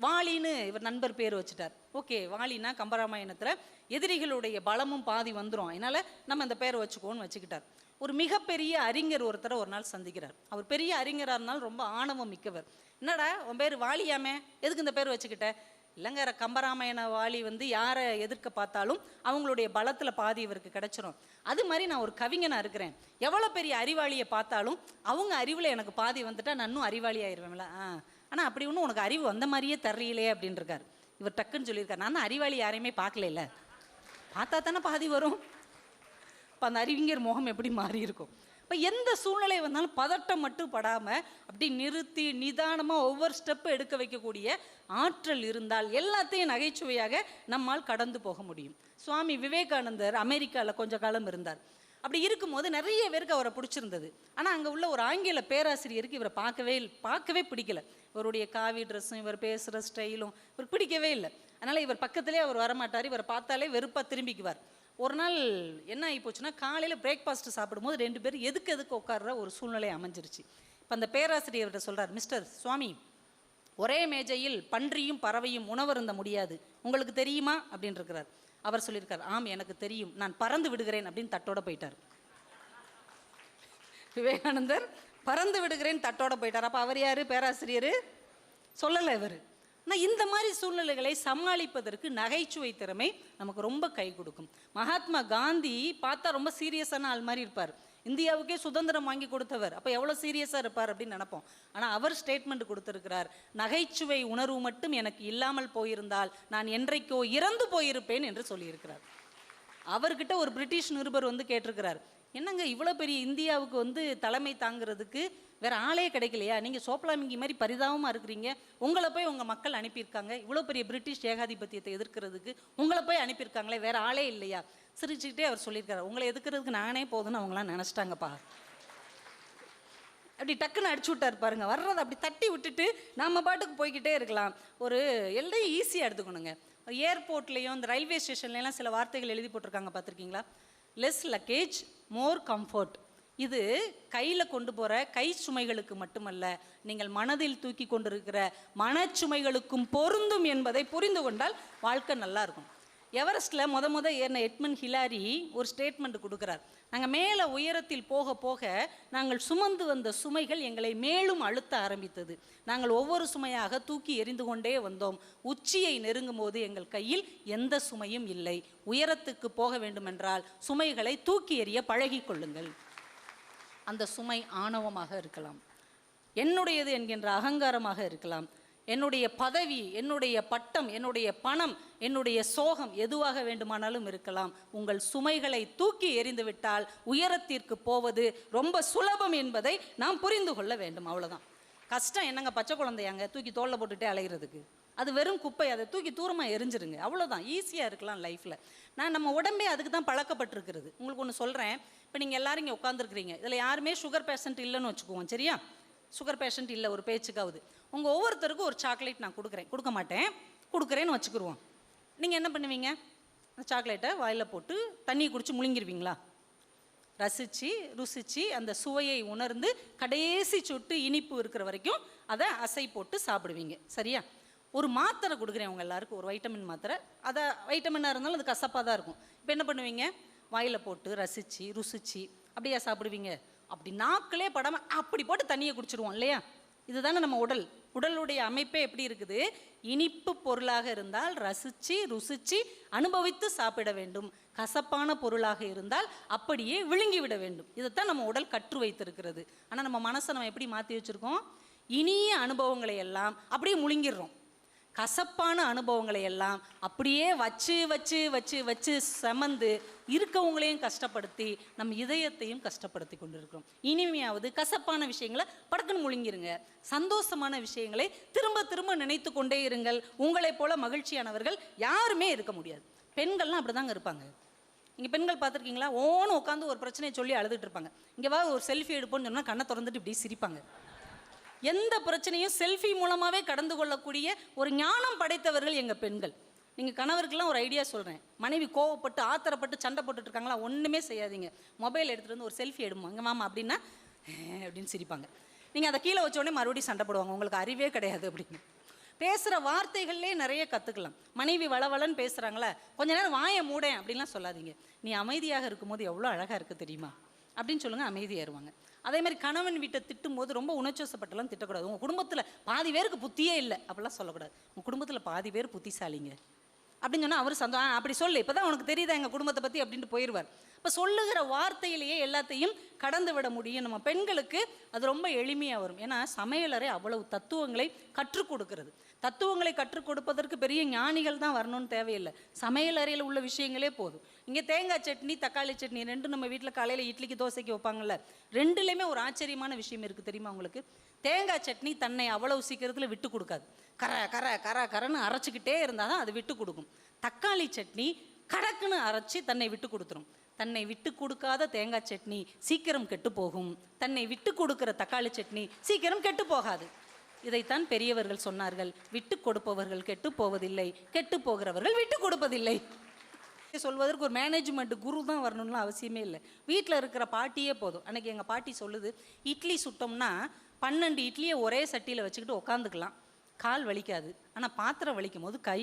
வாலின்னு இவர் நண்பர் பேர் வச்சுட்டார். ஓகே, வாலினா கம்பராமாயணத்தில் எதிரிகளுடைய பலமும் பாதி வந்துடும், அதனால் நம்ம அந்த பேரை வச்சுக்கோன்னு வச்சுக்கிட்டார். ஒரு மிகப்பெரிய அறிஞர் ஒருத்தரை ஒரு நாள் சந்திக்கிறார். அவர் பெரிய அறிஞராக இருந்தாலும் ரொம்ப ஆணவம் மிக்கவர். என்னடா உன் பேர் வாலியாமே, எதுக்கு இந்த பேர் வச்சுக்கிட்ட? இல்லைங்க, கம்பராமாயண வாலி வந்து யாரை எதிர்க்க பார்த்தாலும் அவங்களுடைய பலத்தில் பாதி இவருக்கு கிடச்சிரும். அது மாதிரி நான் ஒரு கவிஞனாக இருக்கிறேன். எவ்வளோ பெரிய அறிவாளியை பார்த்தாலும் அவங்க அறிவில் எனக்கு பாதி வந்துட்டா நான் இன்னும் அறிவாளி ஆயிடுவேன்ல. ஆனால் அப்படி ஒன்றும் உனக்கு அறிவு வந்த மாதிரியே தெரியலையே அப்படின்னு இருக்கார். இவர் டக்குன்னு சொல்லியிருக்கார், நான் தான் அறிவாளி யாரையுமே பார்க்கல, பார்த்தா தானே பாதி வரும். இப்போ அந்த அறிவிஞர் முகம் எப்படி மாறி இருக்கும். இப்போ எந்த சூழ்நிலை வந்தாலும் பதட்டம் மட்டும் படாமல் அப்படி நிறுத்தி நிதானமாக ஒவ்வொரு ஸ்டெப்பு எடுக்க வைக்கக்கூடிய ஆற்றல் இருந்தால் எல்லாத்தையும் நகைச்சுவையாக நம்மால் கடந்து போக முடியும். சுவாமி விவேகானந்தர் அமெரிக்காவில் கொஞ்ச காலம் இருந்தார். அப்படி இருக்கும்போது நிறைய பேருக்கு அவரை பிடிச்சிருந்தது. ஆனால் அங்கே உள்ள ஒரு ஆங்கில பேராசிரியருக்கு இவரை பார்க்கவே பிடிக்கல. இவருடைய காவி ட்ரெஸ்ஸும் இவர் பேசுகிற ஸ்டைலும் இவருக்கு பிடிக்கவே இல்லை. அதனால் இவர் பக்கத்துலேயே அவர் வரமாட்டார். இவரை பார்த்தாலே வெறுப்பாக திரும்பிக்குவார். ஒரு நாள் என்ன ஆகி போச்சுன்னா, காலையில் பிரேக்ஃபாஸ்ட்டு சாப்பிடும்போது ரெண்டு பேரும் எதுக்கு உட்கார்ற ஒரு சூழ்நிலை அமைஞ்சிருச்சு. இப்போ அந்த பேராசிரியர்கிட்ட சொல்கிறார், மிஸ்டர் சுவாமி, ஒரே மேஜையில் பன்றியும் பறவையும் உணவருந்த முடியாது, உங்களுக்கு தெரியுமா அப்படின்னு இருக்கிறார். அவர் சொல்லியிருக்கார், ஆம் எனக்கு தெரியும், நான் பறந்து விடுகிறேன் அப்படின்னு தட்டோட போயிட்டார். விவேகானந்தர் பறந்து விடுகிறேன் தட்டோட போயிட்டார். அப்போ அவர் யார்? பேராசிரியர் சொல்லலை இவர். ஆனால் இந்த மாதிரி சூழ்நிலைகளை சமாளிப்பதற்கு நகைச்சுவை திறமை நமக்கு ரொம்ப கை கொடுக்கும். மகாத்மா காந்தி பார்த்தா ரொம்ப சீரியஸான ஆள் மாதிரி இருப்பார். இந்தியாவுக்கே சுதந்திரம் வாங்கி கொடுத்தவர், அப்போ எவ்வளோ சீரியஸாக இருப்பார் அப்படின்னு நினைப்போம். ஆனால் அவர் ஸ்டேட்மெண்ட் கொடுத்துருக்கிறார், நகைச்சுவை உணர்வு மட்டும் எனக்கு இல்லாமல் போயிருந்தால் நான் என்றைக்கோ இறந்து போயிருப்பேன் என்று சொல்லியிருக்கிறார். அவர்கிட்ட ஒரு பிரிட்டிஷ் நிருபர் வந்து கேட்டிருக்கிறார், என்னங்க இவ்வளோ பெரிய இந்தியாவுக்கு வந்து தலைமை தாங்கிறதுக்கு வேறு ஆளே கிடைக்கலையா, நீங்கள் சோப்லாமிங்கி மாதிரி பரிதாபமாக இருக்கிறீங்க, உங்களை போய் உங்கள் மக்கள் அனுப்பியிருக்காங்க, இவ்வளோ பெரிய பிரிட்டிஷ் ஏகாதிபத்தியத்தை எதிர்க்கிறதுக்கு உங்களை போய் அனுப்பியிருக்காங்களே, வேறு ஆளே இல்லையா? சிரிச்சுக்கிட்டே அவர் சொல்லியிருக்காரு, உங்களை எதுக்கிறதுக்கு நானே போதுன்னு அவங்களாம் நினச்சிட்டாங்கப்பா. அப்படி டக்குன்னு அடிச்சு விட்டார் பாருங்க. வர்றதை அப்படி தட்டி விட்டுட்டு நம்ம பாட்டுக்கு போய்கிட்டே இருக்கலாம். ஒரு எல்லாம் ஈஸியாக எடுத்துக்கணுங்க. ஏர்போர்ட்லேயும் இந்த ரயில்வே ஸ்டேஷன்லாம் சில வார்த்தைகள் எழுதி போட்டிருக்காங்க, பார்த்துருக்கீங்களா? லெஸ் லக்கேஜ் மோர் கம்ஃபர்ட். இது கையில் கொண்டு போகிற கை சுமைகளுக்கு மட்டுமல்ல, நீங்கள் மனதில் தூக்கி கொண்டிருக்கிற மனச்சுமைகளுக்கும் பொருந்தும் என்பதை புரிந்து கொண்டால் வாழ்க்கை நல்லா இருக்கும். எவரெஸ்ட்டில் முத ஏறின எட்மண்ட் ஹிலாரி ஒரு ஸ்டேட்மெண்ட் கொடுக்குறார். நாங்கள் மேலே உயரத்தில் போக போக நாங்கள் சுமந்து வந்த சுமைகள் எங்களை மேலும் அழுத்த ஆரம்பித்தது. நாங்கள் ஒவ்வொரு சுமையாக தூக்கி எறிந்து கொண்டே வந்தோம். உச்சியை நெருங்கும் போது எங்கள் கையில் எந்த சுமையும் இல்லை. உயரத்துக்கு போக வேண்டுமென்றால் சுமைகளை தூக்கி எறிய பழகி கொள்ளுங்கள். அந்த சுமை ஆணவமாக இருக்கலாம், என்னுடையது என்கின்ற அகங்காரமாக இருக்கலாம், என்னுடைய பதவி, என்னுடைய பட்டம், என்னுடைய பணம், என்னுடைய சோகம், எதுவாக வேண்டுமானாலும் இருக்கலாம். உங்கள் சுமைகளை தூக்கி எறிந்துவிட்டால் உயரத்திற்கு போவது ரொம்ப சுலபம் என்பதை நாம் புரிந்து கொள்ள வேண்டும். அவ்வளோதான். கஷ்டம் என்னங்க, பச்சை குழந்தையாங்க தூக்கி தோளில் போட்டுகிட்டே அலைகிறதுக்கு? அது வெறும் குப்பை. அதை தூக்கி தூரமாக எரிஞ்சிருங்க, அவ்வளோதான். ஈஸியாக இருக்கலாம் லைஃப்பில். நம்ம உடம்பே அதுக்கு தான் பழக்கப்பட்டிருக்கிறது. உங்களுக்கு ஒன்று சொல்கிறேன். இப்போ நீங்கள் எல்லோரும் இங்கே உட்காந்துருக்குறீங்க, இதில் யாருமே சுகர் பேஷண்ட் இல்லைன்னு வச்சுக்குவோம், சரியா? சுகர் பேஷண்ட் இல்லை, ஒரு பேச்சுக்காவது. உங்கள் ஒவ்வொருத்தருக்கும் ஒரு சாக்லேட் நான் கொடுக்க மாட்டேன், கொடுக்குறேன்னு வச்சுக்கிடுவோம். நீங்கள் என்ன பண்ணுவீங்க? அந்த சாக்லேட்டை வாயில் போட்டு தண்ணியை குடித்து முழுங்கிருவீங்களா? ருசித்து அந்த சுவையை உணர்ந்து கடைசி சொட்டு இனிப்பு இருக்கிற வரைக்கும் அதை அசை போட்டு சாப்பிடுவீங்க, சரியா? ஒரு மாத்திரை கொடுக்குறேன் உங்கள் எல்லாருக்கும், ஒரு வைட்டமின் மாத்திரை. அதை வைட்டமினாக இருந்தாலும் அது கசப்பாக தான் இருக்கும். இப்போ என்ன பண்ணுவீங்க? வாயில் போட்டு ருசித்து அப்படியா சாப்பிடுவீங்க? அப்படி நாக்கிலே படாமல் அப்படி போட்டு தண்ணியை குடிச்சிடுவோம் இல்லையா? இதுதானே நம்ம உடலுடைய அமைப்பே எப்படி இருக்குது? இனிப்பு பொருளாக இருந்தால் ருசித்து அனுபவித்து சாப்பிட வேண்டும். கசப்பான பொருளாக இருந்தால் அப்படியே விழுங்கி விட வேண்டும். இதைத்தான் நம்ம உடல் கற்று வைத்திருக்கிறது. ஆனால் நம்ம மனசை நம்ம எப்படி மாற்றி வச்சுருக்கோம்? இனிய அனுபவங்களை எல்லாம் அப்படியே முழுங்கிடுறோம். கசப்பான அனுபவங்களை எல்லாம் அப்படியே வச்சு சமந்து இருக்கவங்களையும் கஷ்டப்படுத்தி நம்ம இதயத்தையும் கஷ்டப்படுத்தி கொண்டிருக்கிறோம். இனிமையாவது கசப்பான விஷயங்களை படக்குன்னு முழுங்கிருங்க. சந்தோஷமான விஷயங்களை திரும்ப நினைத்து கொண்டே இருங்கள். உங்களைப் போல மகிழ்ச்சியானவர்கள் யாருமே இருக்க முடியாது. பெண்கள்லாம் அப்படி தாங்க இருப்பாங்க. இங்கே பெண்கள் பார்த்துருக்கீங்களா? ஓன்னு உட்காந்து ஒரு பிரச்சனையை சொல்லி அழுதுட்டு இருப்பாங்க. இங்கே வா ஒரு செல்ஃபி எடுப்போன்னு சொன்னால் கண்ணை திறந்துட்டு இப்படி சிரிப்பாங்க. எந்த பிரச்சனையும் செல்ஃபி மூலமாகவே கடந்து கொள்ளக்கூடிய ஒரு ஞானம் படைத்தவர்கள் எங்கள் பெண்கள். நீங்கள் கணவருக்கெல்லாம் ஒரு ஐடியா சொல்கிறேன். மனைவி கோவப்பட்டு ஆத்திரப்பட்டு சண்டை போட்டுட்டு இருக்காங்களா, ஒன்றுமே செய்யாதீங்க. மொபைல் எடுத்துகிட்டு வந்து ஒரு செல்ஃபி எடுமா எங்கள் மாமா அப்படின்னா அப்படின்னு சிரிப்பாங்க. நீங்கள் அதை கீழே வச்சோடனே மறுபடியும் சண்டை போடுவாங்க. உங்களுக்கு அறிவே கிடையாது அப்படின்னு. பேசுகிற வார்த்தைகள்லேயே நிறைய கற்றுக்கலாம். மனைவி வளவளன்னு பேசுகிறாங்களா, கொஞ்ச நேரம் வாயை மூடேன் அப்படின்லாம் சொல்லாதீங்க. நீ அமைதியாக இருக்கும்போது எவ்வளோ அழகாக இருக்குது தெரியுமா அப்படின்னு சொல்லுங்கள், அமைதியாயிருவாங்க. அதே மாதிரி கணவன் வீட்டை திட்டும் போது ரொம்ப உணர்ச்சிவசப்பட்டெல்லாம் திட்டக்கூடாது. உங்கள் குடும்பத்தில் பாதி பேருக்கு புத்தியே இல்லை அப்படிலாம் சொல்லக்கூடாது. உங்கள் குடும்பத்தில் பாதி பேர் புத்திசாலிங்க அப்படின்னு சொன்னால் அவர் அப்படி சொல்லு, இப்போ தான் உனக்கு தெரியுதா எங்கள் குடும்பத்தை பற்றி அப்படின்ட்டு போயிடுவார். இப்போ சொல்லுகிற வார்த்தையிலேயே எல்லாத்தையும் கடந்து விட முடியும். நம்ம பெண்களுக்கு அது ரொம்ப எளிமையாக வரும். ஏன்னா சமையலறை அவ்வளவு தத்துவங்களை கற்றுக் கொடுக்கிறது. தத்துவங்களை கற்றுக் கொடுப்பதற்கு பெரிய ஞானிகள் தான் வரணும்னு தேவையில்லை. சமையலறையில் உள்ள விஷயங்களே போதும். இங்கே தேங்காய் சட்னி, தக்காளி சட்னி ரெண்டும் நம்ம வீட்டில் காலையில் இட்லிக்கு தோசைக்கு வைப்பாங்கள்ல, ரெண்டுலேயுமே ஒரு ஆச்சரியமான விஷயம் இருக்குது தெரியுமா உங்களுக்கு? தேங்காய் சட்னி தன்னை அவ்வளவு சீக்கிரத்தில் விட்டு கொடுக்காது. கரன்னு அரைச்சிக்கிட்டே இருந்தால் தான் அது விட்டு கொடுக்கும். தக்காளி சட்னி கடக்குன்னு அரைச்சி தன்னை விட்டு கொடுத்துரும். தன்னை விட்டு கொடுக்காத தேங்காய் சட்னி சீக்கிரம் கெட்டு போகும். தன்னை விட்டு கொடுக்கிற தக்காளி சட்னி சீக்கிரம் கெட்டு போகாது. இதைத்தான் பெரியவர்கள் சொன்னார்கள். விட்டு கொடுப்பவர்கள் கெட்டு போவதில்லை, கெட்டு போகிறவர்கள் விட்டு கொடுப்பதில்லை. சொல்வதற்கு ஒரு மேனேஜ்மெண்ட் குரு தான் வரணும்னு அவசியமே இல்லை. வீட்டில் இருக்கிற பாட்டியே போதும். அன்றைக்கி எங்கள் பாட்டி சொல்லுது, இட்லி சுட்டோம்னா 12 இட்லியை ஒரே சட்டியில் வச்சுக்கிட்டு உட்காந்துக்கலாம், கால் வலிக்காது. ஆனால் பாத்திரம் வலிக்கும் போது கை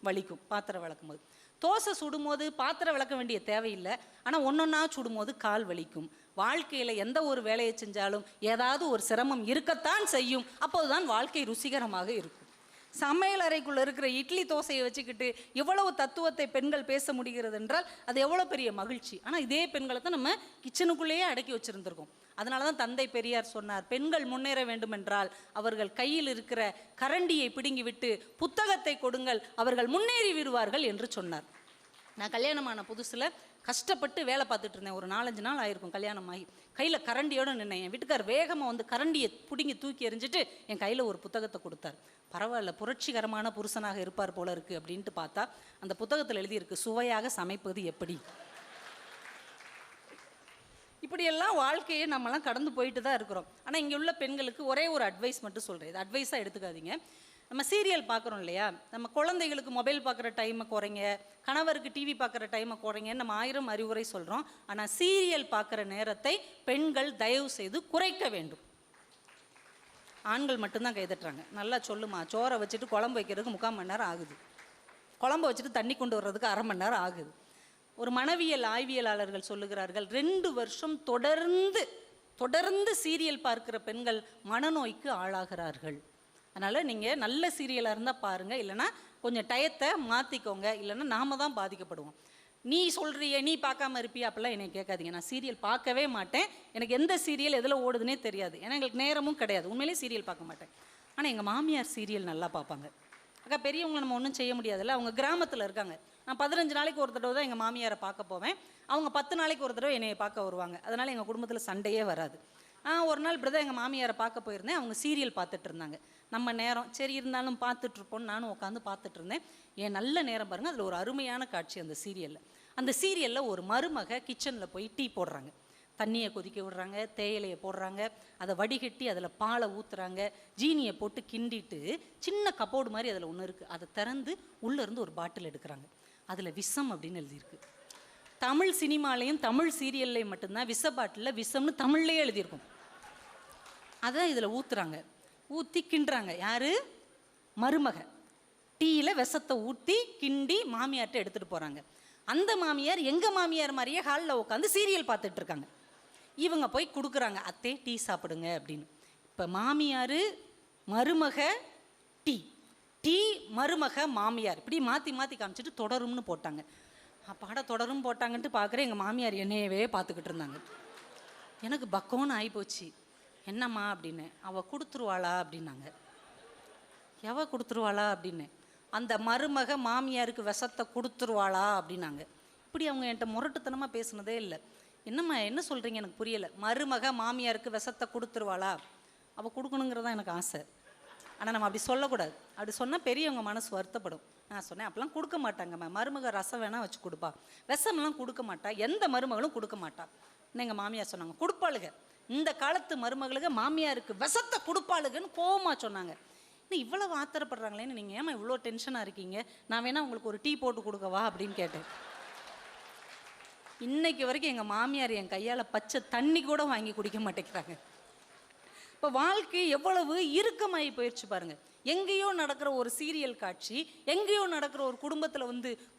வலிக்கும். பாத்திரம் விளக்கும் போது தோசை சுடும்போது பாத்திரம் விளக்க வேண்டிய தேவையில்லை, ஆனால் ஒன்றொன்னா சுடும்போது கால் வலிக்கும். வாழ்க்கையில் எந்த ஒரு வேலையை செஞ்சாலும் ஏதாவது ஒரு சிரமம் இருக்கத்தான் செய்யும். அப்போதுதான் வாழ்க்கை ருசிகரமாக இருக்கும். சமையல் அறைக்குள்ளே இருக்கிற இட்லி தோசையை வச்சுக்கிட்டு எவ்வளவு தத்துவத்தை பெண்கள் பேச முடிகிறது என்றால் அது எவ்வளோ பெரிய மகிழ்ச்சி. ஆனால் இதே பெண்களை தான் நம்ம கிச்சனுக்குள்ளேயே அடக்கி வச்சுருந்துருக்கோம். அதனால தான் தந்தை பெரியார் சொன்னார், பெண்கள் முன்னேற வேண்டுமென்றால் அவர்கள் கையில் இருக்கிற கரண்டியை பிடுங்கிவிட்டு புத்தகத்தை கொடுங்கள், அவர்கள் முன்னேறி விடுவார்கள் என்று சொன்னார். நான் கல்யாணமான புதுசில் கஷ்டப்பட்டு வேலை பார்த்துட்டு இருந்தேன். ஒரு 4-5 நாள் ஆயிருக்கும் கல்யாணமாகி. கையில் கரண்டியோடு நின்னேன். என் வீட்டுக்கார் வேகமாக வந்து கரண்டியை பிடுங்கி தூக்கி எறிஞ்சிட்டு என் கையில் ஒரு புத்தகத்தை கொடுத்தார். பரவாயில்ல, புரட்சிகரமான புருஷனாக இருப்பார் போல இருக்குது அப்படின்ட்டு பார்த்தா அந்த புத்தகத்தில் எழுதியிருக்கு, சுவையாக சமைப்பது எப்படி. இப்படியெல்லாம் வாழ்க்கையை நம்மலாம் கடந்து போயிட்டு தான் இருக்கிறோம். ஆனால் இங்கே உள்ள பெண்களுக்கு ஒரே ஒரு அட்வைஸ் மட்டும் சொல்கிறேன். இது அட்வைஸாக எடுத்துக்காதீங்க. நம்ம சீரியல் பார்க்குறோம் இல்லையா, நம்ம குழந்தைகளுக்கு மொபைல் பார்க்குற டைமை குறைங்க, கணவருக்கு டிவி பார்க்குற டைமை குறைங்கன்னு நம்ம 1000 அறிவுரை சொல்கிறோம். ஆனால் சீரியல் பார்க்குற நேரத்தை பெண்கள் தயவு செய்து குறைக்க வேண்டும். ஆண்கள் மட்டும்தான் கைதட்டுறாங்க. நல்லா சொல்லுமா, சோறை வச்சுட்டு குழம்பு வைக்கிறதுக்கு 3/4 மணி நேரம் ஆகுது. குழம்பு வச்சுட்டு தண்ணி கொண்டு வர்றதுக்கு 1/2 மணி நேரம் ஆகுது. ஒரு மனவியல் ஆய்வியலாளர்கள் சொல்லுகிறார்கள், 2 வருஷம் தொடர்ந்து சீரியல் பார்க்கிற பெண்கள் மனநோய்க்கு ஆளாகிறார்கள். அதனால் நீங்கள் நல்ல சீரியலாக இருந்தால் பாருங்கள், இல்லைனா கொஞ்சம் டயத்தை மாற்றிக்கோங்க, இல்லைன்னா நாம் தான் பாதிக்கப்படுவோம். நீ சொல்கிறிய, நீ பார்க்காம இருப்பியா அப்படிலாம் என்னை கேட்காதீங்க. நான் சீரியல் பார்க்கவே மாட்டேன். எனக்கு எந்த சீரியல் எதில் ஓடுதுன்னே தெரியாது. ஏன்னா எங்களுக்கு நேரமும் கிடையாது. உண்மையிலே சீரியல் பார்க்க மாட்டேன். ஆனால் எங்கள் மாமியார் சீரியல் நல்லா பார்ப்பாங்க. அக்கா, பெரியவங்களை நம்ம ஒன்றும் செய்ய முடியாதுல்ல. அவங்க கிராமத்தில் இருக்காங்க. நான் 15 நாளைக்கு ஒரு தடவை தான் எங்கள் மாமியாரை பார்க்க போவேன். அவங்க 10 நாளைக்கு ஒரு தடவை என்னையை பார்க்க வருவாங்க. அதனால் எங்கள் குடும்பத்தில் சண்டையே வராது. ஒரு நாள் இப்படி தான் எங்கள் மாமியாரை பார்க்க போயிருந்தேன். அவங்க சீரியல் பார்த்துட்டு இருந்தாங்க. நம்ம நேரம் சரி இருந்தாலும் பார்த்துட்ருப்போன்னு நானும் உட்காந்து பார்த்துட்டு இருந்தேன். என் நல்ல நேரம் பாருங்கள். அதில் ஒரு அருமையான காட்சி அந்த சீரியலில் ஒரு மருமக கிச்சனில் போய் டீ போடுறாங்க. தண்ணியை கொதிக்க விடுறாங்க, தேயிலையை போடுறாங்க, அதை வடிகட்டி அதில் பாலை ஊற்றுறாங்க, ஜீனியை போட்டு கிண்டிட்டு சின்ன கப்போர்டு மாதிரி அதில் ஒன்று இருக்குது. அதை திறந்து உள்ளேருந்து ஒரு பாட்டில் எடுக்கிறாங்க. அதில் விஷம் அப்படின்னு எழுதியிருக்கு. தமிழ் சினிமாலையும் தமிழ் சீரியல்லையும் மட்டும்தான் விஷ பாட்டிலில் விஷம்னு தமிழ்லேயே எழுதியிருக்கும். அதான் இதில் ஊற்றுறாங்க. ஊற்றி கிண்டுறாங்க. யார்? மருமக. டீயில் விஷத்தை ஊற்றி கிண்டி மாமியார்ட்ட எடுத்துகிட்டு போகிறாங்க. அந்த மாமியார் எங்கள் மாமியார் மாதிரியே ஹாலில் உட்காந்து சீரியல் பார்த்துட்டு இருக்காங்க. இவங்க போய் கொடுக்குறாங்க, அத்தே டீ சாப்பிடுங்க அப்படின்னு. இப்போ மாமியார், மருமக, டீ மருமக, மாமியார் இப்படி மாற்றி மாற்றி காமிச்சிட்டு தொடரும்னு போட்டாங்க. அப்பாட தொடரும் போட்டாங்கன்ட்டு பார்க்குறேன். எங்கள் மாமியார் என்னையவே பார்த்துக்கிட்டு இருந்தாங்க. எனக்கு பக்கோன்னு ஆகிப்போச்சு. என்னம்மா அப்படின்னு. அவள் கொடுத்துருவாளா அப்படின்னாங்க. எவ கொடுத்துருவாளா அப்படின்னு. அந்த மருமக மாமியாருக்கு விஷத்தை கொடுத்துருவாளா அப்படின்னாங்க. இப்படி அவங்க என்கிட்ட முரட்டுத்தனமாக பேசுனதே இல்லை. என்னம்மா என்ன சொல்கிறீங்க, எனக்கு புரியலை. மருமக மாமியாருக்கு விஷத்தை கொடுத்துருவாளா? அவள் கொடுக்கணுங்கிறதா எனக்கு ஆசை. ஆனால் நம்ம அப்படி சொல்லக்கூடாது. அப்படி சொன்னால் பெரியவங்க மனசு வருத்தப்படும். நான் சொன்னேன், அப்பெல்லாம் கொடுக்க மாட்டாங்கம்மா. மருமக ரசம் வேணால் வச்சு கொடுப்பா, விஷமெல்லாம் கொடுக்க மாட்டா, எந்த மருமகளும் கொடுக்க மாட்டா. எங்கள் மாமியார் சொன்னாங்க, கொடுப்பாளுங்க. இந்த காலத்து மருமகளுக்கு மாமியாருக்கு விஷத்தை கொடுப்பாளுங்கன்னு கோவமாக சொன்னாங்க. இன்னும் இவ்வளோ ஆத்திரப்படுறாங்களேன்னு, நீங்கள் ஏமா இவ்வளோ டென்ஷனாக இருக்கீங்க, நான் வேணா உங்களுக்கு ஒரு டீ போட்டு கொடுக்கவா அப்படின்னு கேட்டேன். இன்னைக்கு வரைக்கும் எங்கள் மாமியார் என் கையால் பச்சை தண்ணி கூட வாங்கி குடிக்க மாட்டேங்கிறாங்க. இப்போ வாழ்க்கை எவ்வளவு இறுக்கமாகி போயிடுச்சு பாருங்கள். எங்கேயோ நடக்கிற ஒரு சீரியல் காட்சி, எங்கேயோ நடக்கிற ஒரு குடும்பத்தில்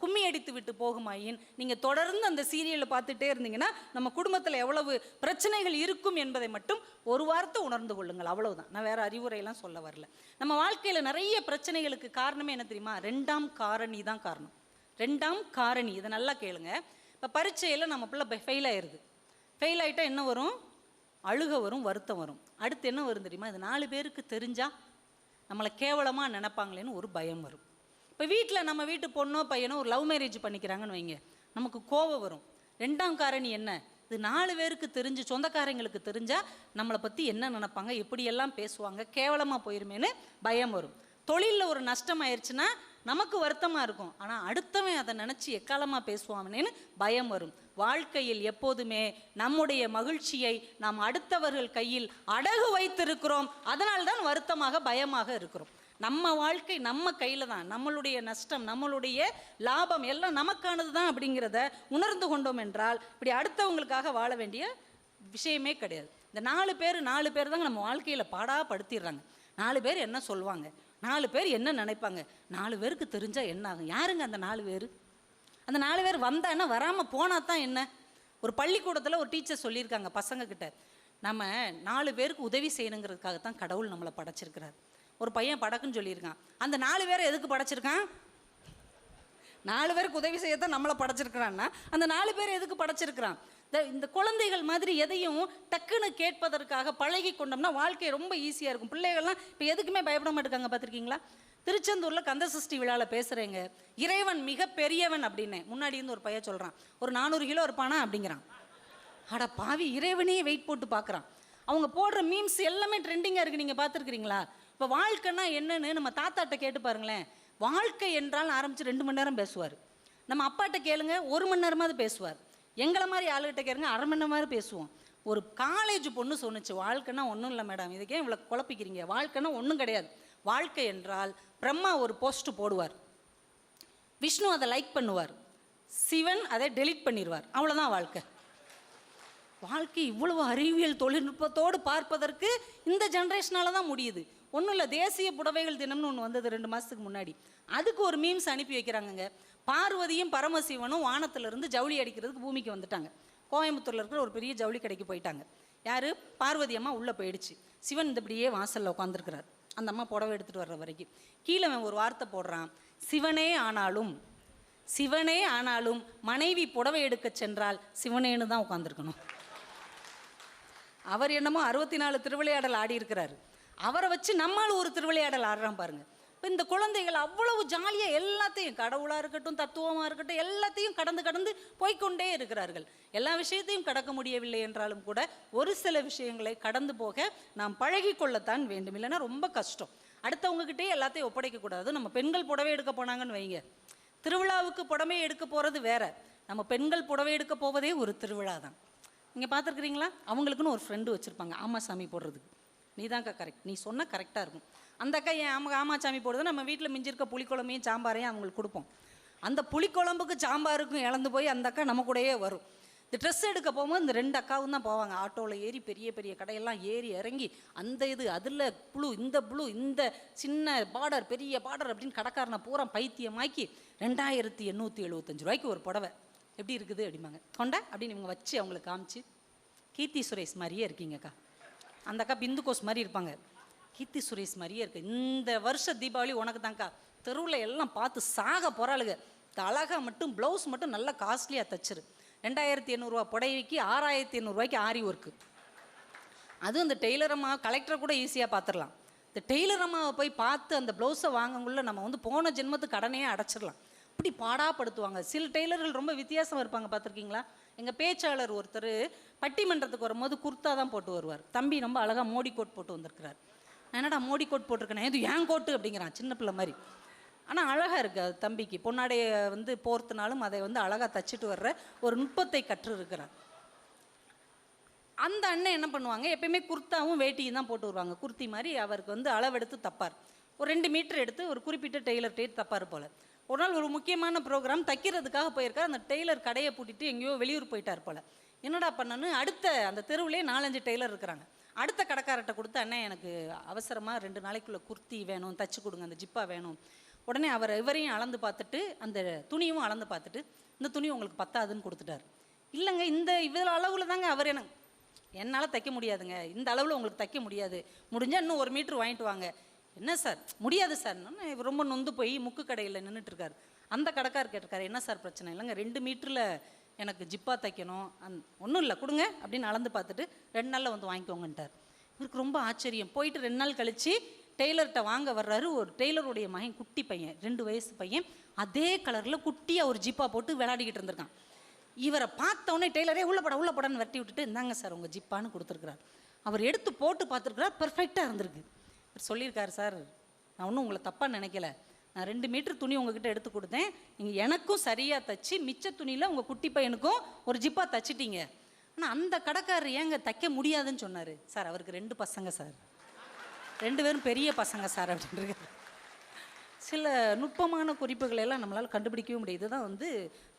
கும்மி அடித்து விட்டு போகுமாயின், நீங்கள் தொடர்ந்து அந்த சீரியலை பார்த்துட்டே இருந்தீங்கன்னா நம்ம குடும்பத்தில் எவ்வளவு பிரச்சனைகள் இருக்கும் என்பதை மட்டும் ஒரு வார்த்தை உணர்ந்து கொள்ளுங்கள். அவ்வளவுதான். நான் வேறு அறிவுரையெல்லாம் சொல்ல வரல. நம்ம வாழ்க்கையில் நிறைய பிரச்சனைகளுக்கு காரணமே என்ன தெரியுமா? 2ஆம் காரணி தான் காரணம். 2ஆம் காரணி. இதை நல்லா கேளுங்க. இப்போ பரீட்சையில் நம்ம பிள்ளை ஃபெயில் ஆயிடுது. ஃபெயில் ஆகிட்டா என்ன வரும்? அழுக வரும், வருத்தம் வரும். அடுத்து என்ன வரும் தெரியுமா? இது 4 பேருக்கு தெரிஞ்சால் நம்மளை கேவலமாக நினைப்பாங்களேன்னு ஒரு பயம் வரும். இப்போ வீட்டில் நம்ம வீட்டு பொண்ணோ பையனோ ஒரு லவ் மேரேஜ் பண்ணிக்கிறாங்கன்னு வைங்க, நமக்கு கோபம் வரும். 2ஆம் காரணி என்ன? இது 4 பேருக்கு தெரிஞ்சு, சொந்தக்காரங்களுக்கு தெரிஞ்சால் நம்மளை பற்றி என்ன நினைப்பாங்க, எப்படியெல்லாம் பேசுவாங்க, கேவலமாக போயிருமேன்னு பயம் வரும். தொழிலில் ஒரு நஷ்டம் ஆயிடுச்சுன்னா நமக்கு வருத்தமாக இருக்கும், ஆனால் அடுத்தவன் அதை நினச்சி எக்காலமாக பேசுவாங்கன்னு பயம் வரும். வாழ்க்கையில் எப்போதுமே நம்முடைய மகிழ்ச்சியை நாம் அடுத்தவர்கள் கையில் அடகு வைத்திருக்கிறோம். அதனால்தான் வருத்தமாக பயமாக இருக்கிறோம். நம்ம வாழ்க்கை நம்ம கையில் தான். நம்மளுடைய நஷ்டம், நம்மளுடைய லாபம் எல்லாம் நமக்கானது தான் அப்படிங்கிறத உணர்ந்து கொண்டோம் என்றால் இப்படி அடுத்தவங்களுக்காக வாழ வேண்டிய விஷயமே கிடையாது. இந்த 4 பேர் தாங்க நம்ம வாழ்க்கையில் பாடாப்படுத்திடுறாங்க. 4 பேர் என்ன சொல்லுவாங்க, 4 பேர் என்ன நினைப்பாங்க, 4 பேருக்கு தெரிஞ்சால் என்ன ஆகும்? யாருங்க அந்த 4 பேர்? அந்த 4 பேர் வந்தான்னா வராமல் போனால் தான் என்ன? ஒரு பள்ளிக்கூடத்தில் ஒரு டீச்சர் சொல்லியிருக்காங்க பசங்கக்கிட்ட, நம்ம 4 பேருக்கு உதவி செய்யணுங்கிறதுக்காகத்தான் கடவுள் நம்மளை படைச்சிருக்கிறார். ஒரு பையன் படக்குன்னு சொல்லியிருக்கான். அந்த 4 பேரை எதுக்கு படைச்சிருக்கான்? 4 பேருக்கு உதவி செய்யத்தான் நம்மளை படைச்சிருக்கிறான்னா அந்த 4 பேர் எதுக்கு படைச்சிருக்கிறான்? இந்த குழந்தைகள் மாதிரி எதையும் டக்குன்னு கேட்பதற்காக பழகி கொண்டோம்னா வாழ்க்கை ரொம்ப ஈஸியாக இருக்கும். பிள்ளைகள்லாம் இப்போ எதுக்குமே பயப்பட மாட்டேங்காங்க. பார்த்துருக்கீங்களா? திருச்செந்தூரில் கந்தசஷ்டி விழாவில் பேசுகிறேங்க, இறைவன் மிக பெரியவன் அப்படின்னு முன்னாடி இருந்து ஒரு பையன் சொல்கிறான். ஒரு 400 கிலோ இருப்பானா அப்படிங்கிறான். அட பாவி, இறைவனே வெயிட் போட்டு பார்க்குறான். அவங்க போடுற மீம்ஸ் எல்லாமே ட்ரெண்டிங்காக இருக்குது. நீங்கள் பார்த்துருக்குறீங்களா? இப்போ வாழ்க்கைன்னா என்னன்னு நம்ம தாத்தாட்ட கேட்டு பாருங்களேன். வாழ்க்கை என்றால் ஆரம்பித்து 2 மணி நேரம் பேசுவார். நம்ம அப்பாட்ட கேளுங்க, 1 மணி நேரமாவது பேசுவார். எங்களை மாதிரி ஆளுகிட்ட கேளுங்க, 1/2 மணி நேரம் பேசுவோம். ஒரு காலேஜ் பொண்ணு சொன்னிச்சு, வாழ்க்கைன்னா ஒன்றும் இல்லை மேடம், இதுக்கே இவ்வளோ குழப்பிக்கிறீங்க, வாழ்க்கைன்னா ஒன்றும் கிடையாது. வாழ்க்கை என்றால் பிரம்மா ஒரு போஸ்ட் போடுவார், விஷ்ணு அதை லைக் பண்ணுவார், சிவன் அதை டெலீட் பண்ணிடுவார். அவ்வளோதான் வாழ்க்கை. வாழ்க்கை இவ்வளவு அறிவியல் தொழில்நுட்பத்தோடு பார்ப்பதற்கு இந்த ஜென்ரேஷனால தான் முடியுது. ஒன்றும் இல்லை, தேசிய புடவைகள் தினம்னு ஒன்று வந்தது 2 மாதத்துக்கு முன்னாடி. அதுக்கு ஒரு மீம்ஸ் அனுப்பி வைக்கிறாங்கங்க. பார்வதியும் பரமசிவனும் வானத்திலிருந்து ஜவுளி அடிக்கிறதுக்கு பூமிக்கு வந்துட்டாங்க. கோயம்புத்தூரில் இருக்கிற ஒரு பெரிய ஜவுளி கடைக்கு போயிட்டாங்க. யார்? பார்வதி அம்மா உள்ளே போயிடுச்சு. சிவன் இந்த இப்படியே வாசலில் உட்காந்துருக்கிறார். அந்த அம்மா புடவை எடுத்துகிட்டு வர்ற வரைக்கும் கீழே அவன் ஒரு வார்த்தை போடுறான், சிவனே ஆனாலும் மனைவி புடவை எடுக்க சென்றால் சிவனேன்னு தான் உட்காந்துருக்கணும். அவர் என்னமோ 64 திருவிளையாடல் ஆடி இருக்கிறாரு. அவரை வச்சு நம்மால் ஒரு திருவிளையாடல் ஆடுறான் பாருங்க. இப்போ இந்த குழந்தைகள் அவ்வளவு ஜாலியாக எல்லாத்தையும், கடவுளாக இருக்கட்டும், தத்துவமாக இருக்கட்டும், எல்லாத்தையும் கடந்து போய்கொண்டே இருக்கிறார்கள். எல்லா விஷயத்தையும் கடக்க முடியவில்லை என்றாலும் கூட ஒரு சில விஷயங்களை கடந்து போக நாம் பழகி கொள்ளத்தான் வேண்டும். இல்லைன்னா ரொம்ப கஷ்டம். அடுத்தவங்ககிட்டே எல்லாத்தையும் ஒப்படைக்கக்கூடாது. நம்ம பெண்கள் புடவை எடுக்க போனாங்கன்னு வைங்க, திருவிழாவுக்கு புடவை எடுக்க போகிறது வேற, நம்ம பெண்கள் புடவை எடுக்க போவதே ஒரு திருவிழா தான். நீங்கள் பார்த்துருக்குறீங்களா? அவங்களுக்குன்னு ஒரு ஃப்ரெண்டு வச்சுருப்பாங்க ஆமா சாமி போடுறதுக்கு. நீ தான்க்கா கரெக்ட், நீ சொன்னால் கரெக்டாக இருக்கும். அந்த அக்கா ஏன் ஆமா சாமி போடுறது, நம்ம வீட்டில் மிஞ்சிருக்க புளிக்குழம்பையும் சாம்பாரையும் அவங்களுக்கு கொடுப்போம். அந்த புளிக்குழம்புக்கு சாம்பாருக்கும் இழந்து போய் அந்த அக்கா நம்ம கூடயே வரும். இந்த ட்ரெஸ் எடுக்க போகும்போது இந்த 2 அக்காவும் தான் போவாங்க. ஆட்டோவில் ஏறி பெரிய பெரிய கடையெல்லாம் ஏறி இறங்கி அந்த இது அதில் ப்ளூ இந்த சின்ன பார்டர் பெரிய பார்டர் அப்படின்னு கடைக்காரனை பூரா பைத்தியமாக்கி 2875 ரூபாய்க்கு ஒரு புடவை எப்படி இருக்குது அப்படிம்பாங்க. கொண்டா அப்படின்னு இவங்க வச்சு அவங்களுக்கு காமிச்சு, கீர்த்தி சுரேஷ் மாதிரியே இருக்கீங்கக்கா. அந்த அக்கா பிந்து கோஸ் மாதிரி இருப்பாங்க, கீர்த்தி சுரேஷ் மாதிரியே இருக்கு. இந்த வருஷ தீபாவளி உனக்கு தான்க்கா. தெருவில் எல்லாம் பார்த்து சாக போகிறாளுங்க. அழகாக மட்டும் ப்ளவுஸ் மட்டும் நல்லா காஸ்ட்லியாக தச்சிரு. 2800 ரூபா புடவைக்கு 6800 ரூபாய்க்கு ஆரி ஒர்க்கு. அதுவும் இந்த டெய்லர் அம்மா, கலெக்டரை கூட ஈஸியாக பார்த்துடலாம். இந்த டெய்லர் அம்மாவை போய் பார்த்து அந்த ப்ளவுஸை வாங்கக்குள்ள நம்ம வந்து போன ஜென்மத்து கடனையே அடைச்சிடலாம். இப்படி பாடாப்படுத்துவாங்க. சில டெய்லர்கள் ரொம்ப வித்தியாசம் இருப்பாங்க, பார்த்துருக்கீங்களா? எங்கள் பேச்சாளர் ஒருத்தர் பட்டிமன்றத்துக்கு வரும்போது குர்த்தா தான் போட்டு வருவார். தம்பி ரொம்ப அழகாக மோடி கோட் போட்டு வந்திருக்கிறார். என்னடா மோடி கோட் போட்டிருக்கேன், இது ஏன் கோட்டு அப்படிங்கிறான், சின்ன பிள்ளை மாதிரி. ஆனால் அழகாக இருக்குது அது தம்பிக்கு. பொன்னாடையை வந்து போர்த்தினாலும் அதை வந்து அழகாக தச்சுட்டு வர்ற ஒரு நுட்பத்தை கற்று இருக்கிறார். அந்த அண்ணன் என்ன பண்ணுவாங்க, எப்பயுமே குர்த்தாவும் வேட்டியும் தான் போட்டு வருவாங்க. குர்த்தி மாதிரி அவருக்கு வந்து அளவெடுத்து தப்பார். ஒரு 2 மீட்டர் எடுத்து ஒரு குறிப்பிட்ட டெய்லர்கிட்டே தப்பார் போல். ஒரு நாள் ஒரு முக்கியமான ப்ரோக்ராம் தைக்கிறதுக்காக போயிருக்கார். அந்த டெய்லர் கடையை பூட்டிட்டு எங்கேயோ வெளியூர் போயிட்டார் போல். என்னடா பண்ணனு, அடுத்த அந்த தெருவிலே 4-5 டெய்லர் இருக்கிறாங்க. அடுத்த கடைக்காரர்கிட்ட கொடுத்து, அண்ணன் எனக்கு அவசரமாக 2 நாளைக்குள்ளே குர்த்தி வேணும், தச்சு கொடுங்க, அந்த ஜிப்பா வேணும். உடனே இவரையும் அளந்து பார்த்துட்டு அந்த துணியும் அளந்து பார்த்துட்டு, இந்த துணி உங்களுக்கு பத்தாதுன்னு கொடுத்துட்டார். இல்லைங்க, இவ்வளோ அளவில் தாங்க அவர் என்னால் தைக்க முடியாதுங்க, இந்த அளவில் உங்களுக்கு தைக்க முடியாது, முடிஞ்சால் இன்னும் 1 மீட்ரு வாங்கிட்டு வாங்க. என்ன சார் முடியாது சார்? இவர் ரொம்ப நொந்து போய் முக்கு கடையில் நின்றுட்டுருக்கார். அந்த கடைக்காரர் கேட்டிருக்காரு, என்ன சார் பிரச்சனை? இல்லைங்க, 2 மீட்டரில் எனக்கு ஜிப்பா தைக்கணும், ஒன்றும் இல்லை கொடுங்க அப்படின்னு அளந்து பார்த்துட்டு 2 நாளில் வந்து வாங்கிக்கோங்கன்ட்டார். இவருக்கு ரொம்ப ஆச்சரியம். போயிட்டு 2 நாள் கழித்து டெய்லர்கிட்ட வாங்க வர்றாரு. ஒரு டெய்லருடைய மகன், குட்டி பையன், 2 வயசு பையன், அதே கலரில் குட்டியாக ஒரு ஜிப்பா போட்டு விளையாடிக்கிட்டு இருந்திருக்கான். இவரை பார்த்தோன்னே டெய்லரே உள்ள படன்னு வெட்டி விட்டுட்டு, இந்தாங்க சார் உங்கள் ஜிப்பான்னு கொடுத்துருக்குறார். அவர் எடுத்து போட்டு பார்த்துருக்குறார், பர்ஃபெக்டாக இருந்திருக்கு. அவர் சொல்லியிருக்காரு, சார் நான் ஒன்றும் உங்களை தப்பாக நினைக்கல, நான் 2 மீட்டர் துணி உங்ககிட்ட எடுத்து கொடுத்தேன், நீங்கள் எனக்கும் சரியாக தைச்சி மிச்ச துணியில் உங்கள் குட்டி பையனுக்கும் ஒரு ஜிப்பா தைச்சிட்டீங்க. ஆனால் அந்த கடைக்காரர் ஏங்க தைக்க முடியாதுன்னு சொன்னார். சார் அவருக்கு 2 பசங்க சார், 2 பேரும் பெரிய பசங்க சார் அப்படின்றது. சில நுட்பமான குறிப்புகளை எல்லாம் நம்மளால் கண்டுபிடிக்கவே முடியும். இதுதான் வந்து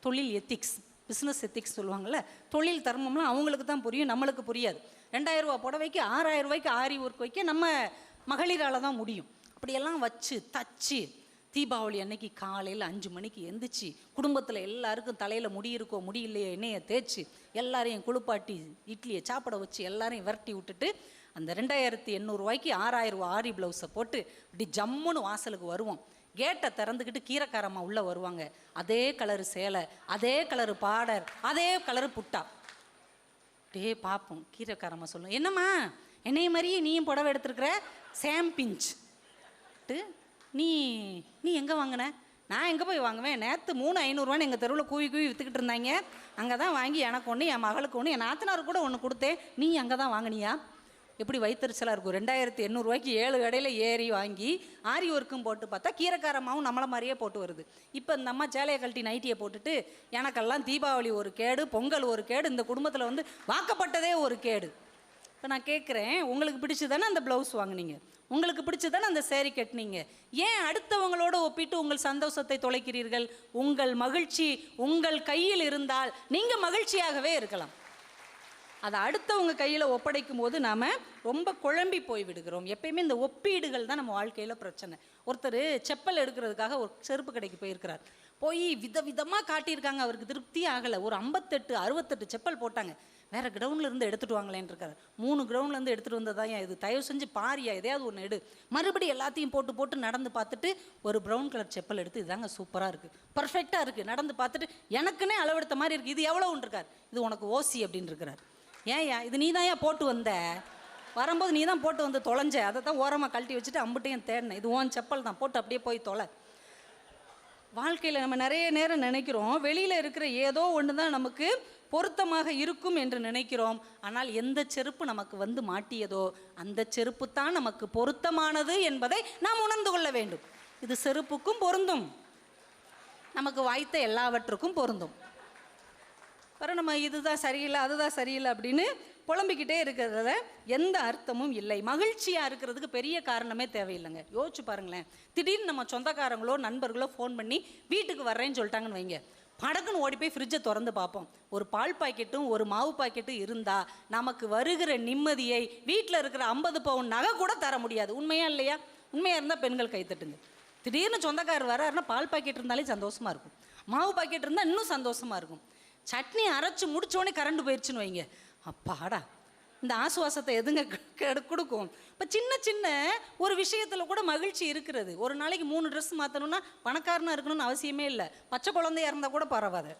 தொழில் எத்திக்ஸ், பிஸ்னஸ் எத்திக்ஸ் சொல்லுவாங்கள்ல. தொழில் தர்மம்லாம் அவங்களுக்கு தான் புரியும், நம்மளுக்கு புரியாது. 2000 ரூபா புடவைக்கு 6000 ரூபாய்க்கு ஆரி ஒர்க் வைக்க நம்ம மகளிரால் தான் முடியும். அப்படியெல்லாம் வச்சு தச்சு தீபாவளி அன்னைக்கு காலையில் 5 மணிக்கு எந்திரிச்சு குடும்பத்தில் எல்லாருக்கும் தலையில் முடி இருக்கோ முடி இல்லையோ எண்ணெயை தேய்ச்சி எல்லாரையும் குளிப்பாட்டி இட்லியை சாப்பிட வச்சு எல்லாரையும் விரட்டி விட்டுட்டு அந்த 2800 ரூபாய்க்கு 6000 ரூபா ஆரி ப்ளவுஸை போட்டு இப்படி ஜம்முன்னு வாசலுக்கு வருவோம். கேட்டை திறந்துக்கிட்டு கீரைக்காரம்மா உள்ளே வருவாங்க. அதே கலரு சேலை, அதே கலரு பார்டர், அதே கலரு புட்டா. அப்படியே பார்ப்போம். கீரைக்காரம்மா சொல்லுவோம், என்னம்மா என்னைய மாதிரியே நீயும் புடவை எடுத்துருக்குற, சேம் பிஞ்ச். நீ எங்கே வாங்கின? நான் எங்கே போய் வாங்குவேன், நேற்று 3500 எங்கள் தெருவில் கூவி விற்றுக்கிட்டு இருந்தாங்க, அங்கே தான் வாங்கி எனக்கு ஒன்று, என் மகளுக்கு ஒன்று, என் நாத்தனாருக்கு கூட ஒன்று கொடுத்தேன், நீ அங்கே தான் வாங்கினியா? எப்படி வைத்தறிச்சலாக இருக்கும். 2800 ரூபாய்க்கு 7 கடையில் ஏறி வாங்கி ஆரி ஒர்க்கும் போட்டு பார்த்தா கீரைக்காரமாவும் நம்மளை மாதிரியே போட்டு வருது. இப்போ இந்த அம்மா சேலையை கழட்டி நைட்டியை போட்டுட்டு, எனக்கெல்லாம் தீபாவளி ஒரு கேடு, பொங்கல் ஒரு கேடு, இந்த குடும்பத்தில் வந்து வாக்கப்பட்டதே ஒரு கேடு. இப்போ நான் கேட்குறேன், உங்களுக்கு பிடிச்சி தானே அந்த ப்ளவுஸ் வாங்கினீங்க, உங்களுக்கு பிடிச்சி தானே அந்த சேரீ கட்டினீங்க, ஏன் அடுத்தவங்களோட ஒப்பிட்டு உங்கள் சந்தோஷத்தை தொலைக்கிறீர்கள்? உங்கள் மகிழ்ச்சி உங்கள் கையில் இருந்தால் நீங்கள் மகிழ்ச்சியாகவே இருக்கலாம். அதை அடுத்தவங்க கையில் ஒப்படைக்கும் போது நாம் ரொம்ப குழம்பி போய் விடுகிறோம். எப்பயுமே இந்த ஒப்பீடுகள் தான் நம்ம வாழ்க்கையில் பிரச்சனை. ஒருத்தர் செப்பல் எடுக்கிறதுக்காக ஒரு செருப்பு கடைக்கு போயிருக்கிறார். போய் விதவிதமாக காட்டியிருக்காங்க, அவருக்கு திருப்தி ஆகலை. ஒரு 68 செப்பல் போட்டாங்க. வேறு கிரவுண்ட்லேருந்து எடுத்துகிட்டு வாங்களேன்னு இருக்காரு. 3 கிரவுண்ட்லேருந்து எடுத்துகிட்டு வந்ததான் இது, தயவு செஞ்சு பாரியா எதையாவது ஒன்று எடு. மறுபடியும் எல்லாத்தையும் போட்டு நடந்து பார்த்துட்டு ஒரு ப்ரௌன் கலர் செப்பல் எடுத்து, இதாங்க சூப்பராக இருக்குது, பர்ஃபெக்டாக இருக்குது, நடந்து பார்த்துட்டு எனக்குன்னே அளவெடுத்த மாதிரி இருக்குது, இது எவ்வளோன்னு இருக்கார். இது உனக்கு ஓசி அப்படின்னு இருக்கிறார். ஏன் இது நீ தான் போட்டு வந்த, வரும்போது நீ தான் போட்டு வந்து தொலைஞ்ச, அதை தான் ஓரமாக கழட்டி வச்சுட்டு அம்புட்டையும் தேடினேன், இது ஓன் செப்பல் தான், போட்டு அப்படியே போய் தொலை. வாழ்க்கையில் நம்ம நிறைய நேரம் நினைக்கிறோம் வெளியில் இருக்கிற ஏதோ ஒன்று தான் நமக்கு பொருத்தமாக இருக்கும் என்று நினைக்கிறோம். ஆனால் எந்த செருப்பு நமக்கு வந்து மாட்டியதோ அந்த செருப்பு தான் நமக்கு பொருத்தமானது என்பதை நாம் உணர்ந்து கொள்ள வேண்டும். இது செருப்புக்கும் பொருந்தும், நமக்கு வாய்த்த எல்லாவற்றுக்கும் பொருந்தும். அப்புறம் நம்ம இதுதான் சரியில்லை அதுதான் சரியில்லை அப்படின்னு புலம்பிக்கிட்டே இருக்கிறத எந்த அர்த்தமும் இல்லை. மகிழ்ச்சியாக இருக்கிறதுக்கு பெரிய காரணமே தேவையில்லைங்க. யோசிச்சு பாருங்களேன், திடீர்னு நம்ம சொந்தக்காரங்களோ நண்பர்களோ ஃபோன் பண்ணி வீட்டுக்கு வர்றேன்னு சொல்லிட்டாங்கன்னு வைங்க, படக்குன்னு ஓடி போய் ஃப்ரிட்ஜை திறந்து பார்ப்போம். ஒரு பால் பாக்கெட்டும் ஒரு மாவு பாக்கெட்டும் இருந்தால் நமக்கு வருகிற நிம்மதியை வீட்டில் இருக்கிற 50 பவுன் நகை கூட தர முடியாது. உண்மையா இல்லையா? உண்மையாக இருந்தால் பெண்கள் கைத்தட்டுங்க. திடீர்னு சொந்தக்காரர் வர்றாருன்னா பால் பாக்கெட் இருந்தாலே சந்தோஷமாக இருக்கும், மாவு பாக்கெட் இருந்தால் இன்னும் சந்தோஷமாக இருக்கும். சட்னி அரைச்சி முடித்தோடனே கரண்ட் போயிடுச்சுன்னு வைங்க, அப்பாடா, இந்த ஆசுவாசத்தை எதுங்க கொடுக்கும். இப்போ சின்ன சின்ன ஒரு விஷயத்தில் கூட மகிழ்ச்சி இருக்கிறது. ஒரு நாளைக்கு 3 ட்ரெஸ் மாற்றணும்னா பணக்காரனாக இருக்கணும்னு அவசியமே இல்லை, பச்சை குழந்தையாக இருந்தால் கூட பரவாது.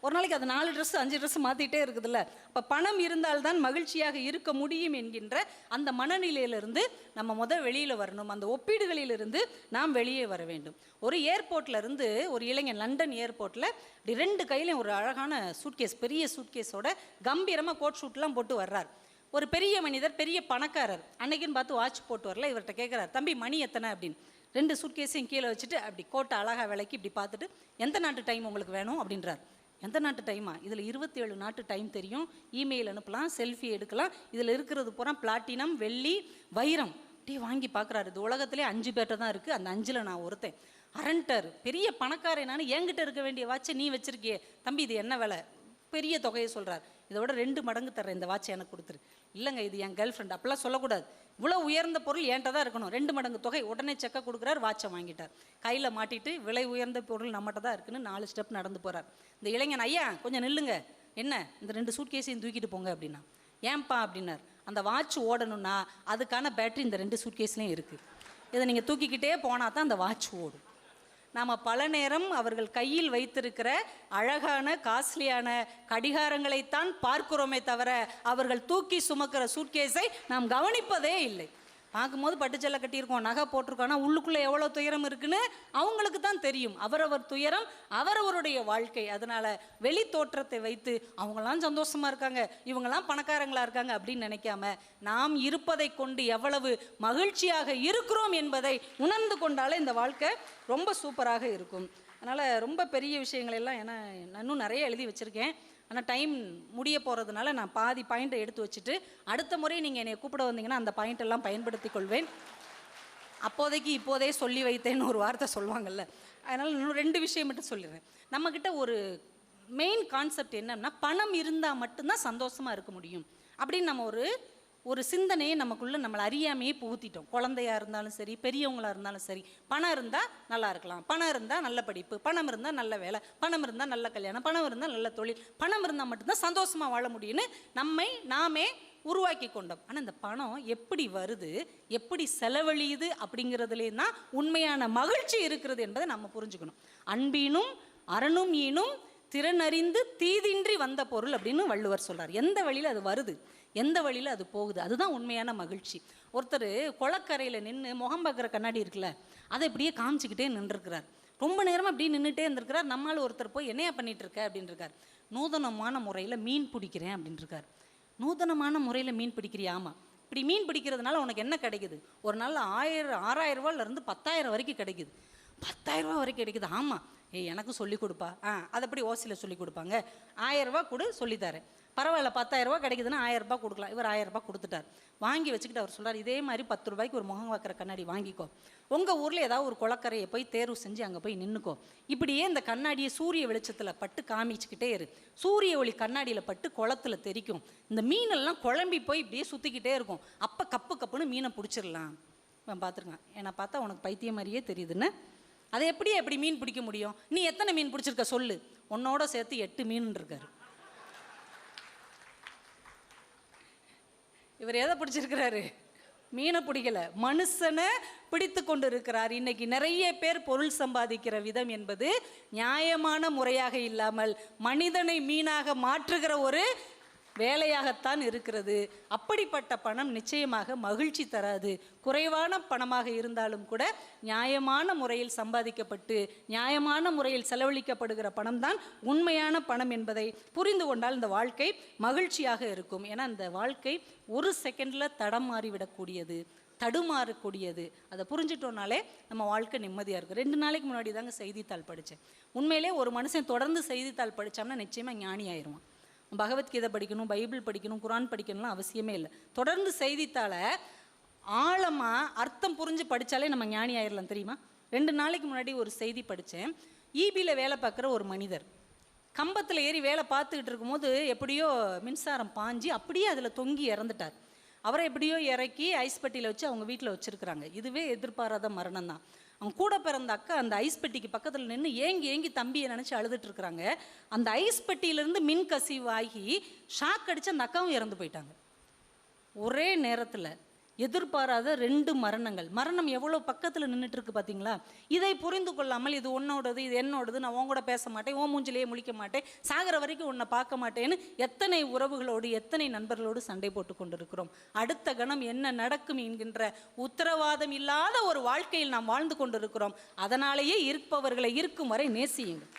ஒரு நாளைக்கு அது 4 ட்ரெஸ் 5 ட்ரெஸ் மாற்றிட்டே இருக்குதுல்ல. அப்போ பணம் இருந்தால்தான் மகிழ்ச்சியாக இருக்க முடியும் என்கின்ற அந்த மனநிலையிலிருந்து நம்ம வெளியில் வரணும். அந்த ஒப்பீடுகளிலிருந்து நாம் வெளியே வர வேண்டும். ஒரு ஏர்போர்ட்டில் இருந்து ஒரு இளைஞன் லண்டன் ஏர்போர்ட்டில் 2 கையிலையும் ஒரு அழகான சூட்கேஸ், பெரிய சூட்கேஸோட கம்பீரமாக கோட் ஷூட்லாம் போட்டு வர்றார். ஒரு பெரிய மனிதர், பெரிய பணக்காரர். அன்னைக்குன்னு பார்த்து வாட்ச் போட்டு வரல. இவர்கிட்ட கேட்குறாரு, தம்பி மணி எத்தனை அப்படின்னு. 2 சூட்கேஸையும் கீழே வச்சுட்டு அப்படி கோட்டை அழகாக விலைக்கு இப்படி பார்த்துட்டு, எந்த நாட்டு டைம் உங்களுக்கு வேணும் அப்படின்றார். எந்த நாட்டு டைமா? இதில் 27 நாட்டு டைம் தெரியும், இமெயில் அனுப்பலாம், செல்ஃபி எடுக்கலாம், இதில் இருக்கிறது பூரா பிளாட்டினம், வெள்ளி, வைரம். அப்படியே வாங்கி பார்க்குறாரு. இது உலகத்திலே 5 பேர்ட்ட தான் இருக்குது, அந்த 5ல் நான் ஒருத்தன். அரண்டர், பெரிய பணக்காரன் நான், என்கிட்ட இருக்க வேண்டிய வாட்சை நீ வச்சிருக்கியே, தம்பி இது என்ன விலை? பெரிய தொகையை சொல்கிறார். இதோட 2 மடங்கு தர்றேன், இந்த வாட்சை எனக்கு கொடுத்துரு. இல்லைங்க இது என் கேர்ள் ஃப்ரெண்ட், அப்படிலாம் சொல்லக்கூடாது, இவ்வளோ உயர்ந்த பொருள் என்கிட்ட தான் இருக்கணும், 2 மடங்கு தொகை. உடனே செக்கை கொடுக்குறாரு, வாட்சை வாங்கிட்டார். கையில் மாட்டிட்டு விலை உயர்ந்த பொருள் நம்மகிட்ட தான் இருக்குன்னு 4 ஸ்டெப் நடந்து போகிறார். இந்த இளைஞன், ஐயா கொஞ்சம் நில்லுங்க, என்ன இந்த 2 சூட்கேஸையும் தூக்கிட்டு போங்க அப்படின்னா. ஏன்பா அப்படின்னார். அந்த வாட்ச் ஓடணும்னா அதுக்கான பேட்டரி இந்த 2 சூட்கேஸ்லேயும் இருக்குது, இதை நீங்கள் தூக்கிக்கிட்டே போனால் தான் அந்த வாட்ச் ஓடும். நாம் பல நேரம் அவர்கள் கையில் வைத்திருக்கிற அழகான காஸ்ட்லியான கடிகாரங்களைத்தான் பார்க்கிறோமே தவிர அவர்கள் தூக்கி சுமக்கிற சூட்கேஸை நாம் கவனிப்பதே இல்லை. பார்க்கும்போது பட்டுச்செல்லை கட்டியிருக்கோம், நகை போட்டிருக்கோம், ஆனால் உள்ளுக்குள்ளே எவ்வளோ துயரம் இருக்குன்னு அவங்களுக்கு தான் தெரியும். அவரவர் துயரம் அவரவருடைய வாழ்க்கை. அதனால் வெளி தோற்றத்தை வைத்து அவங்களாம் சந்தோஷமாக இருக்காங்க, இவங்களாம் பணக்காரங்களாக இருக்காங்க அப்படின்னு நினைக்காம நாம் இருப்பதை கொண்டு எவ்வளவு மகிழ்ச்சியாக இருக்கிறோம் என்பதை உணர்ந்து கொண்டாலே இந்த வாழ்க்கை ரொம்ப சூப்பராக இருக்கும். அதனால் ரொம்ப பெரிய விஷயங்கள் எல்லாம் ஏன்னா நான் இன்னும் நிறைய எழுதி வச்சுருக்கேன், ஆனால் டைம் முடிய போகிறதுனால நான் பாதி பாயிண்ட்டை எடுத்து வச்சுட்டு அடுத்த முறை நீங்கள் என்னை கூப்பிட வந்தீங்கன்னா அந்த பாயிண்டெல்லாம் பயன்படுத்தி கொள்வேன். அப்போதைக்கு இப்போதே சொல்லி வைத்தேன்னு ஒரு வார்த்தை சொல்லுவாங்கள்ல, அதனால் இன்னும் 2 விஷயம் மட்டும் சொல்லிடுறேன். நம்மக்கிட்ட ஒரு மெயின் கான்செப்ட் என்னன்னா, பணம் இருந்தால் மட்டும்தான் சந்தோஷமாக இருக்க முடியும் அப்படின்னு நம்ம ஒரு சிந்தனையை நமக்குள்ளே நம்மளை அறியாமையே புகுத்திட்டோம். குழந்தையாக இருந்தாலும் சரி, பெரியவங்களாக இருந்தாலும் சரி, பணம் இருந்தால் நல்லா இருக்கலாம், பணம் இருந்தால் நல்ல படிப்பு, பணம் இருந்தால் நல்ல வேலை, பணம் இருந்தால் நல்ல கல்யாணம், பணம் இருந்தால் நல்ல தொழில், பணம் இருந்தால் மட்டும்தான் சந்தோஷமாக வாழ முடியும்னு நாமே உருவாக்கி கொண்டோம். ஆனால் இந்த பணம் எப்படி வருது, எப்படி செலவழியுது அப்படிங்கிறதுலே தான் உண்மையான மகிழ்ச்சி இருக்கிறது என்பதை நம்ம புரிஞ்சுக்கணும். அன்பீனும் அரணும் ஈனும் திறனறிந்து தீதின்றி வந்த பொருள் அப்படின்னு வள்ளுவர் சொல்கிறார். எந்த வழியில் அது வருது, எந்த வழியில் அது போகுது, அதுதான் உண்மையான மகிழ்ச்சி. ஒருத்தர் குளக்கரையில் நின்று முகம் பார்க்குற கண்ணாடி இருக்குல்ல, அதை இப்படியே காமிச்சிக்கிட்டே நின்றுருக்கிறார். ரொம்ப நேரமாக இப்படி நின்றுட்டே இருந்திருக்கிறார். நம்மளால் ஒருத்தர் போய் என்னையா பண்ணிட்டு இருக்க அப்படின்னு இருக்கார். நூதனமான முறையில் மீன் பிடிக்கிறேன் அப்படின்னு இருக்கார். நூதனமான முறையில் மீன் பிடிக்கிறியா? ஆமாம். இப்படி மீன் பிடிக்கிறதுனால உனக்கு என்ன கிடைக்குது? ஒரு நாள் 6000 ரூபாயிலேருந்து 10,000 வரைக்கும் கிடைக்குது. 10,000 ரூபா வரைக்கும் கிடைக்குது. ஆமாம். எனக்கும் சொல்லிக் கொடுப்பா. அதை எப்படி ஓசியில் சொல்லிக் கொடுப்பாங்க? 1000 ரூபா கொடு சொல்லித்தரேன். பரவாயில்ல, 10,000 ரூபா கிடைக்குதுன்னா 1000 ரூபா கொடுக்கலாம். இவர் 1000 ரூபா கொடுத்துட்டார். வாங்கி வச்சுக்கிட்டு அவர் சொல்கிறார், இதே மாதிரி 10 ரூபாய்க்கு ஒரு முகம் வைக்கிற கண்ணாடி வாங்கிக்கோ. உங்கள் ஊரில் ஏதாவது ஒரு குளக்கரையை போய் தேர்வு செஞ்சு அங்கே போய் நின்றுக்கோ. இப்படியே இந்த கண்ணாடியை சூரிய வெளிச்சத்தில் பட்டு காமிச்சிக்கிட்டே இரு. சூரிய ஒளி கண்ணாடியில் பட்டு குளத்தில் தெரிக்கும். இந்த மீனெல்லாம் குழம்பி போய் இப்படியே சுற்றிக்கிட்டே இருக்கும். அப்போ கப்பு கப்புன்னு மீனை பிடிச்சிடலாம். நான் பார்த்துருக்கேன். என்னை பார்த்தா உனக்கு பைத்தியம் மாதிரியே தெரியுதுன்னு. அதை எப்படி மீன் பிடிக்க முடியும்? நீ எத்தனை மீன் பிடிச்சிருக்க சொல்லு. உன்னோட சேர்த்து 8 மீன் இருக்காரு. இவர் எதை பிடிச்சிருக்கிறாரு? மீனை பிடிக்கல, மனுஷனை பிடித்து கொண்டு இருக்கிறார். இன்னைக்கு நிறைய பேர் பொருள் சம்பாதிக்கிற விதம் என்பது நியாயமான முறையாக இல்லாமல் மனிதனை மீனாக மாற்றுகிற ஒரு வேலையாகத்தான் இருக்கிறது. அப்படிப்பட்ட பணம் நிச்சயமாக மகிழ்ச்சி தராது. குறைவான பணமாக இருந்தாலும் கூட நியாயமான முறையில் சம்பாதிக்கப்பட்டு நியாயமான முறையில் செலவழிக்கப்படுகிற பணம் தான் உண்மையான பணம் என்பதை புரிந்து கொண்டால் இந்த வாழ்க்கை மகிழ்ச்சியாக இருக்கும். ஏன்னா இந்த வாழ்க்கை ஒரு செகண்டில் தடம் மாறிவிடக்கூடியது, தடுமாறக்கூடியது. அதை புரிஞ்சிட்டோம்னாலே நம்ம வாழ்க்கை நிம்மதியாக இருக்கும். 2 நாளைக்கு முன்னாடி தாங்க செய்தித்தாள் படித்தேன். உண்மையிலே ஒரு மனுஷன் தொடர்ந்து செய்தித்தாள் படித்தோம்னா நிச்சயமாக ஞானி ஆயிடுவான். பகவத்கீதை படிக்கணும், பைபிள் படிக்கணும், குரான் படிக்கணும்லாம் அவசியமே இல்லை. தொடர்ந்து செய்தித்தாளை ஆழமாக அர்த்தம் புரிஞ்சு படித்தாலே நம்ம ஞானி ஆயிடலாம் தெரியுமா? 2 நாளைக்கு முன்னாடி ஒரு செய்தி படித்தேன். ஈபியில் வேலை பார்க்குற ஒரு மனிதர் கம்பத்தில் ஏறி வேலை பார்த்துக்கிட்டு இருக்கும்போது எப்படியோ மின்சாரம் பாஞ்சி அப்படியே அதில் தொங்கி இறந்துட்டார். அவரை எப்படியோ இறக்கி ஐஸ் பெட்டியில் வச்சு அவங்க வீட்டில் வச்சுருக்குறாங்க. இதுவே எதிர்பாராத மரணம் தான். அவங்க கூட பிறந்த அக்கா அந்த ஐஸ் பெட்டிக்கு பக்கத்தில் நின்று ஏங்கி தம்பியை நினச்சி அழுதுட்டு இருக்கிறாங்க. அந்த ஐஸ் பெட்டியிலேருந்து மின் கசிவு ஆகி ஷாக் அடித்து அந்த அக்காவும் இறந்து போயிட்டாங்க. ஒரே நேரத்தில் எதிர்பாராத 2 மரணங்கள். மரணம் எவ்வளோ பக்கத்தில் நின்றுட்டு இருக்கு பார்த்தீங்களா? இதை புரிந்து கொள்ளாமல் இது உன்னோடது, இது என்னோடது, நான் உன் கூட பேச மாட்டேன், உன் மூஞ்சிலேயே முழிக்க மாட்டேன், சாகிற வரைக்கும் உன்னை பார்க்க மாட்டேன்னு எத்தனை உறவுகளோடு எத்தனை நண்பர்களோடு சண்டை போட்டு கொண்டிருக்கிறோம். அடுத்த கணம் என்ன நடக்கும் என்கின்ற உத்தரவாதம் இல்லாத ஒரு வாழ்க்கையில் நாம் வாழ்ந்து கொண்டிருக்கிறோம். அதனாலேயே இருப்பவர்களை இருக்கும் வரை நேசியுங்கள்.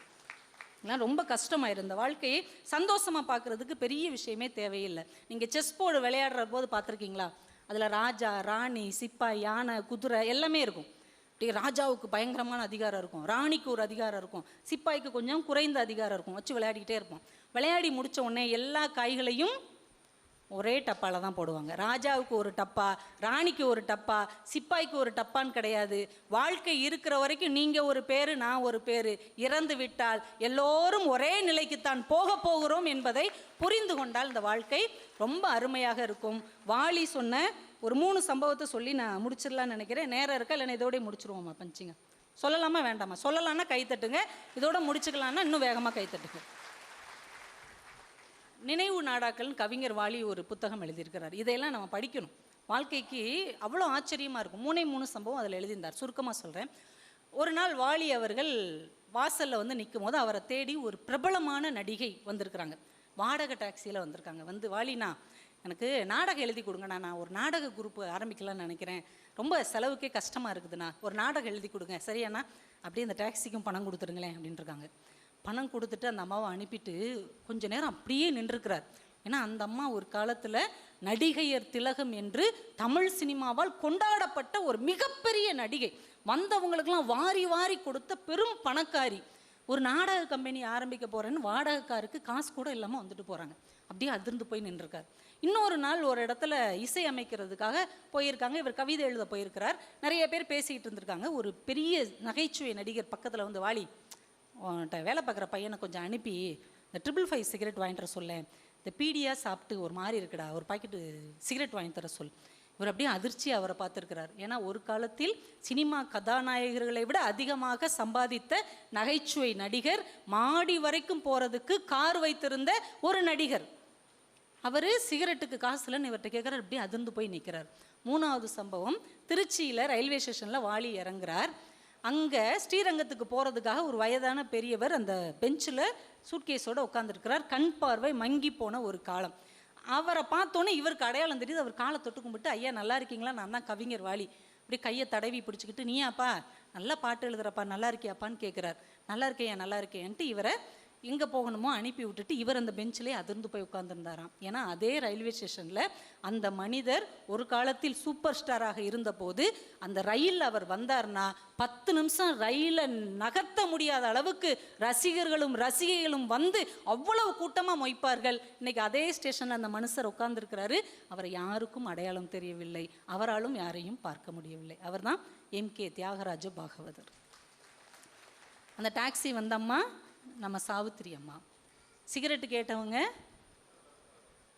இதெல்லாம் ரொம்ப கஷ்டமாயிரு. இந்த வாழ்க்கையை சந்தோஷமாக பார்க்குறதுக்கு பெரிய விஷயமே தேவையில்லை. நீங்கள் செஸ் போர்டு விளையாடுற போது பார்த்துருக்கீங்களா? அதில் ராஜா, ராணி, சிப்பாய், யானை, குதிரை எல்லாமே இருக்கும். அப்படியே ராஜாவுக்கு பயங்கரமான அதிகாரம் இருக்கும், ராணிக்கு ஒரு அதிகாரம் இருக்கும், சிப்பாய்க்கு கொஞ்சம் குறைந்த அதிகாரம் இருக்கும். வச்சு விளையாடிக்கிட்டே இருப்போம். விளையாடி முடித்த உடனே எல்லா காய்களையும் ஒரே டப்பாவில் தான் போடுவாங்க. ராஜாவுக்கு ஒரு டப்பா, ராணிக்கு ஒரு டப்பா, சிப்பாய்க்கு ஒரு டப்பான்னு கிடையாது. வாழ்க்கை இருக்கிற வரைக்கும் நீங்கள் ஒரு பேர், நான் ஒரு பேர். இறந்து விட்டால் எல்லோரும் ஒரே நிலைக்குத்தான் போகிறோம் என்பதை புரிந்து கொண்டால் இந்த வாழ்க்கை ரொம்ப அருமையாக இருக்கும். வாலி சொன்ன ஒரு 3 சம்பவத்தை சொல்லி நான் முடிச்சிடலான்னு நினைக்கிறேன். நேரம் இருக்கா இல்லைன்னா இதோடய முடிச்சிருவோம்மா? பஞ்சிங்க சொல்லலாமா வேண்டாமா? சொல்லலான்னா கைத்தட்டுங்க, இதோட முடிச்சுக்கலான்னா இன்னும் வேகமாக கைத்தட்டுங்க. நினைவு நாடாக்கள் கவிஞர் வாலி ஒரு புத்தகம் எழுதியிருக்கிறார். இதையெல்லாம் நம்ம படிக்கணும். வாழ்க்கைக்கு அவ்வளோ ஆச்சரியமாக இருக்கும். 3 சம்பவம் அதில் எழுதியிருந்தார். சுருக்கமாக சொல்கிறேன். ஒரு நாள் வாலி அவர்கள் வாசலில் வந்து நிற்கும் போது அவரை தேடி ஒரு பிரபலமான நடிகை வந்திருக்கிறாங்க. வாடகை டாக்ஸியில் வந்திருக்காங்க. வந்து, வாலினா எனக்கு நாடகம் எழுதி கொடுங்கண்ணா, நான் ஒரு நாடக குரூப்பு ஆரம்பிக்கலாம்னு நினைக்கிறேன், ரொம்ப செலவுக்கே கஷ்டமாக இருக்குதுண்ணா, ஒரு நாடகம் எழுதி கொடுங்க. சரியாண்ணா, அப்படியே இந்த டாக்ஸிக்கும் பணம் கொடுத்துருங்களேன் அப்படின்ட்டுருக்காங்க. பணம் கொடுத்துட்டு அந்த அம்மாவை அனுப்பிட்டு கொஞ்ச நேரம் அப்படியே நின்றுருக்கிறார். ஏன்னா அந்த அம்மா ஒரு காலத்தில் நடிகையர் திலகம் என்று தமிழ் சினிமாவால் கொண்டாடப்பட்ட ஒரு மிகப்பெரிய நடிகை. வந்தவங்களுக்கெல்லாம் வாரி வாரி கொடுத்த பெரும் பணக்காரி. ஒரு நாடக கம்பெனி ஆரம்பிக்க போகிறேன்னு வாடகைக்காருக்கு காசு கூட இல்லாமல் வந்துட்டு போகிறாங்க. அப்படியே அதிர்ந்து போய் நின்றுருக்கார். இன்னொரு நாள் ஒரு இடத்துல இசை அமைக்கிறதுக்காக போயிருக்காங்க. இவர் கவிதை எழுத போயிருக்கிறார். நிறைய பேர் பேசிக்கிட்டு இருந்திருக்காங்க. ஒரு பெரிய நகைச்சுவை நடிகர் பக்கத்தில் வந்து, வாலி வேலை பார்க்குற பையனை கொஞ்சம் அனுப்பி இந்த 555 சிகரெட் வாங்கிட்டு வர சொல்ல, இந்த பீடியாக சாப்பிட்டு ஒரு மாதிரி இருக்குடா, ஒரு பாக்கெட்டு சிகரெட் வாங்கி தர சொல். இவர் அப்படியே அதிர்ச்சி அவரை பார்த்துருக்கிறார். ஏன்னா ஒரு காலத்தில் சினிமா கதாநாயகர்களை விட அதிகமாக சம்பாதித்த நகைச்சுவை நடிகர், மாடி வரைக்கும் போகிறதுக்கு கார் வைத்திருந்த ஒரு நடிகர். அவர் சிகரெட்டுக்கு காசு இல்லைன்னு இவர்கிட்ட கேட்குறாரு. அப்படியே அதிர்ந்து போய் நிற்கிறார். 3வது சம்பவம், திருச்சியில் ரயில்வே ஸ்டேஷனில் வாலி இறங்குறார். அங்கே ஸ்ரீரங்கத்துக்கு போகிறதுக்காக ஒரு வயதான பெரியவர் அந்த பெஞ்சில் சூட்கேஸோடு உட்காந்துருக்கிறார். கண் பார்வை மங்கி போன ஒரு காலம். அவரை பார்த்தோன்னே இவருக்கு அடையாளம் தெரியுது. அவர் காலை தொட்டு கும்பிட்டு, ஐயா நல்லா இருக்கீங்களா, நான் தான் கவிஞர் வாலி. அப்படி கையை தடவி பிடிச்சிக்கிட்டு, நீயாப்பா நல்லா பாட்டு எழுதுறப்பா, நல்லா இருக்கியாப்பான்னு கேட்குறார். நல்லா இருக்கேன், நல்லா இருக்கேன்ட்டு இவரை எங்கே போகணுமோ அனுப்பி விட்டுட்டு இவர் அந்த பெஞ்சிலே அதிர்ந்து போய் உட்கார்ந்துருந்தாராம். ஏன்னா அதே ரயில்வே ஸ்டேஷனில் அந்த மனிதர் ஒரு காலத்தில் சூப்பர் ஸ்டாராக இருந்தபோது அந்த ரயில் அவர் வந்தார்னா 10 நிமிஷம் ரயிலை நகர்த்த முடியாத அளவுக்கு ரசிகர்களும் ரசிகைகளும் வந்து அவ்வளவு கூட்டமாக மொய்ப்பார்கள். இன்னைக்கு அதே ஸ்டேஷனில் அந்த மனுஷர் உட்கார்ந்துருக்கிறாரு. அவரை யாருக்கும் அடையாளம் தெரியவில்லை, அவராலும் யாரையும் பார்க்க முடியவில்லை. அவர் தான் MK தியாகராஜ பாகவதர். அந்த டாக்ஸி வந்தம்மா நம்ம சாவித்திரி அம்மா, சிகரெட்டு கேட்டவங்க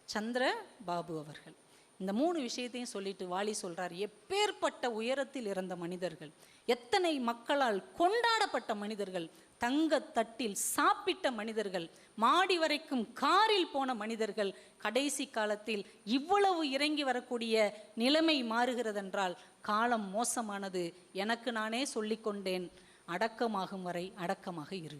சந்திர பாபு அவர்கள். இந்த 3 விஷயத்தையும் சொல்லிட்டு வாலி சொல்றார், எப்பேற்பட்ட உயரத்தில் இருந்த மனிதர்கள், எத்தனை மக்களால் கொண்டாடப்பட்ட மனிதர்கள், தங்க தட்டில் சாப்பிட்ட மனிதர்கள், மாடி வரைக்கும் காரில் போன மனிதர்கள், கடைசி காலத்தில் இவ்வளவு இறங்கி வரக்கூடிய நிலைமை மாறுகிறதென்றால் காலம் மோசமானது. எனக்கு நானே சொல்லிக்கொண்டேன், அடக்கமாகும் வரை அடக்கமாக இரு.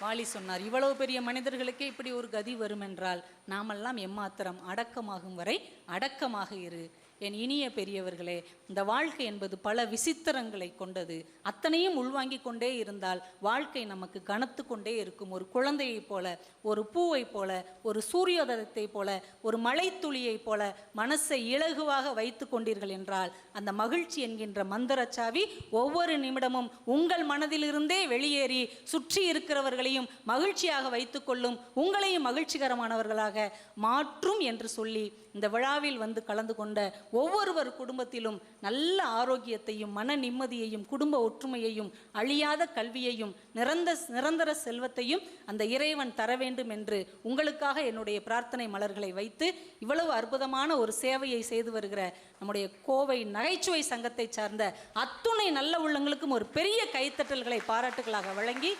வாலி சொன்னார், இவ்வளவு பெரிய மனிதர்களுக்கே இப்படி ஒரு கதி வரும் என்றால் நாமெல்லாம் எம்மாத்திரம், அடக்கமாகும் வரை அடக்கமாக இரு. என் இனிய பெரியவர்களே, இந்த வாழ்க்கை என்பது பல விசித்திரங்களை கொண்டது. அத்தனையும் உள்வாங்கி கொண்டே இருந்தால் வாழ்க்கை நமக்கு கனத்து கொண்டே இருக்கும். ஒரு குழந்தையைப் போல, ஒரு பூவை போல, ஒரு சூரியோதயத்தை போல, ஒரு மழைத்துளியை போல மனசை இலகுவாக வைத்து கொண்டீர்கள் என்றால் அந்த மகிழ்ச்சி என்கின்ற மந்திரச்சாவி ஒவ்வொரு நிமிடமும் உங்கள் மனதிலிருந்தே வெளியேறி சுற்றி இருக்கிறவர்களையும் மகிழ்ச்சியாக வைத்துக்கொள்ளும், உங்களையும் மகிழ்ச்சிகரமானவர்களாக மாற்றும் என்று சொல்லி இந்த விழாவில் வந்து கலந்து கொண்ட ஒவ்வொருவர் குடும்பத்திலும் நல்ல ஆரோக்கியத்தையும் மன நிம்மதியையும் குடும்ப ஒற்றுமையையும் அழியாத கல்வியையும் நிரந்தர செல்வத்தையும் அந்த இறைவன் தர வேண்டும் என்று உங்களுக்காக என்னுடைய பிரார்த்தனை மலர்களை வைத்து இவ்வளவு அற்புதமான ஒரு சேவையை செய்து வருகிற நம்முடைய கோவை நகைச்சுவை சங்கத்தை சார்ந்த அத்துணை நல்ல உள்ளங்களுக்கும் ஒரு பெரிய கைத்தட்டல்களை பாராட்டுகளாக வழங்கி,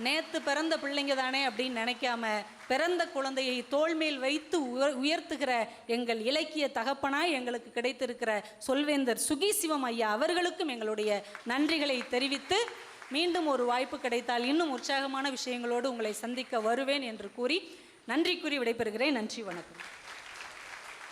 நேற்று பிறந்த பிள்ளைங்க தானே அப்படின்னு நினைக்காம பிறந்த குழந்தையை தோள்மேல் வைத்து உயர்த்துகிற எங்கள் இலக்கிய தகப்பனாய் எங்களுக்கு கிடைத்திருக்கிற சொல்வேந்தர் சுகிசிவம் ஐயா அவர்களுக்கும் எங்களுடைய நன்றிகளை தெரிவித்து, மீண்டும் ஒரு வாய்ப்பு கிடைத்தால் இன்னும் உற்சாகமான விஷயங்களோடு உங்களை சந்திக்க வருவேன் என்று கூறி நன்றி கூறி விடைபெறுகிறேன். நன்றி, வணக்கம்.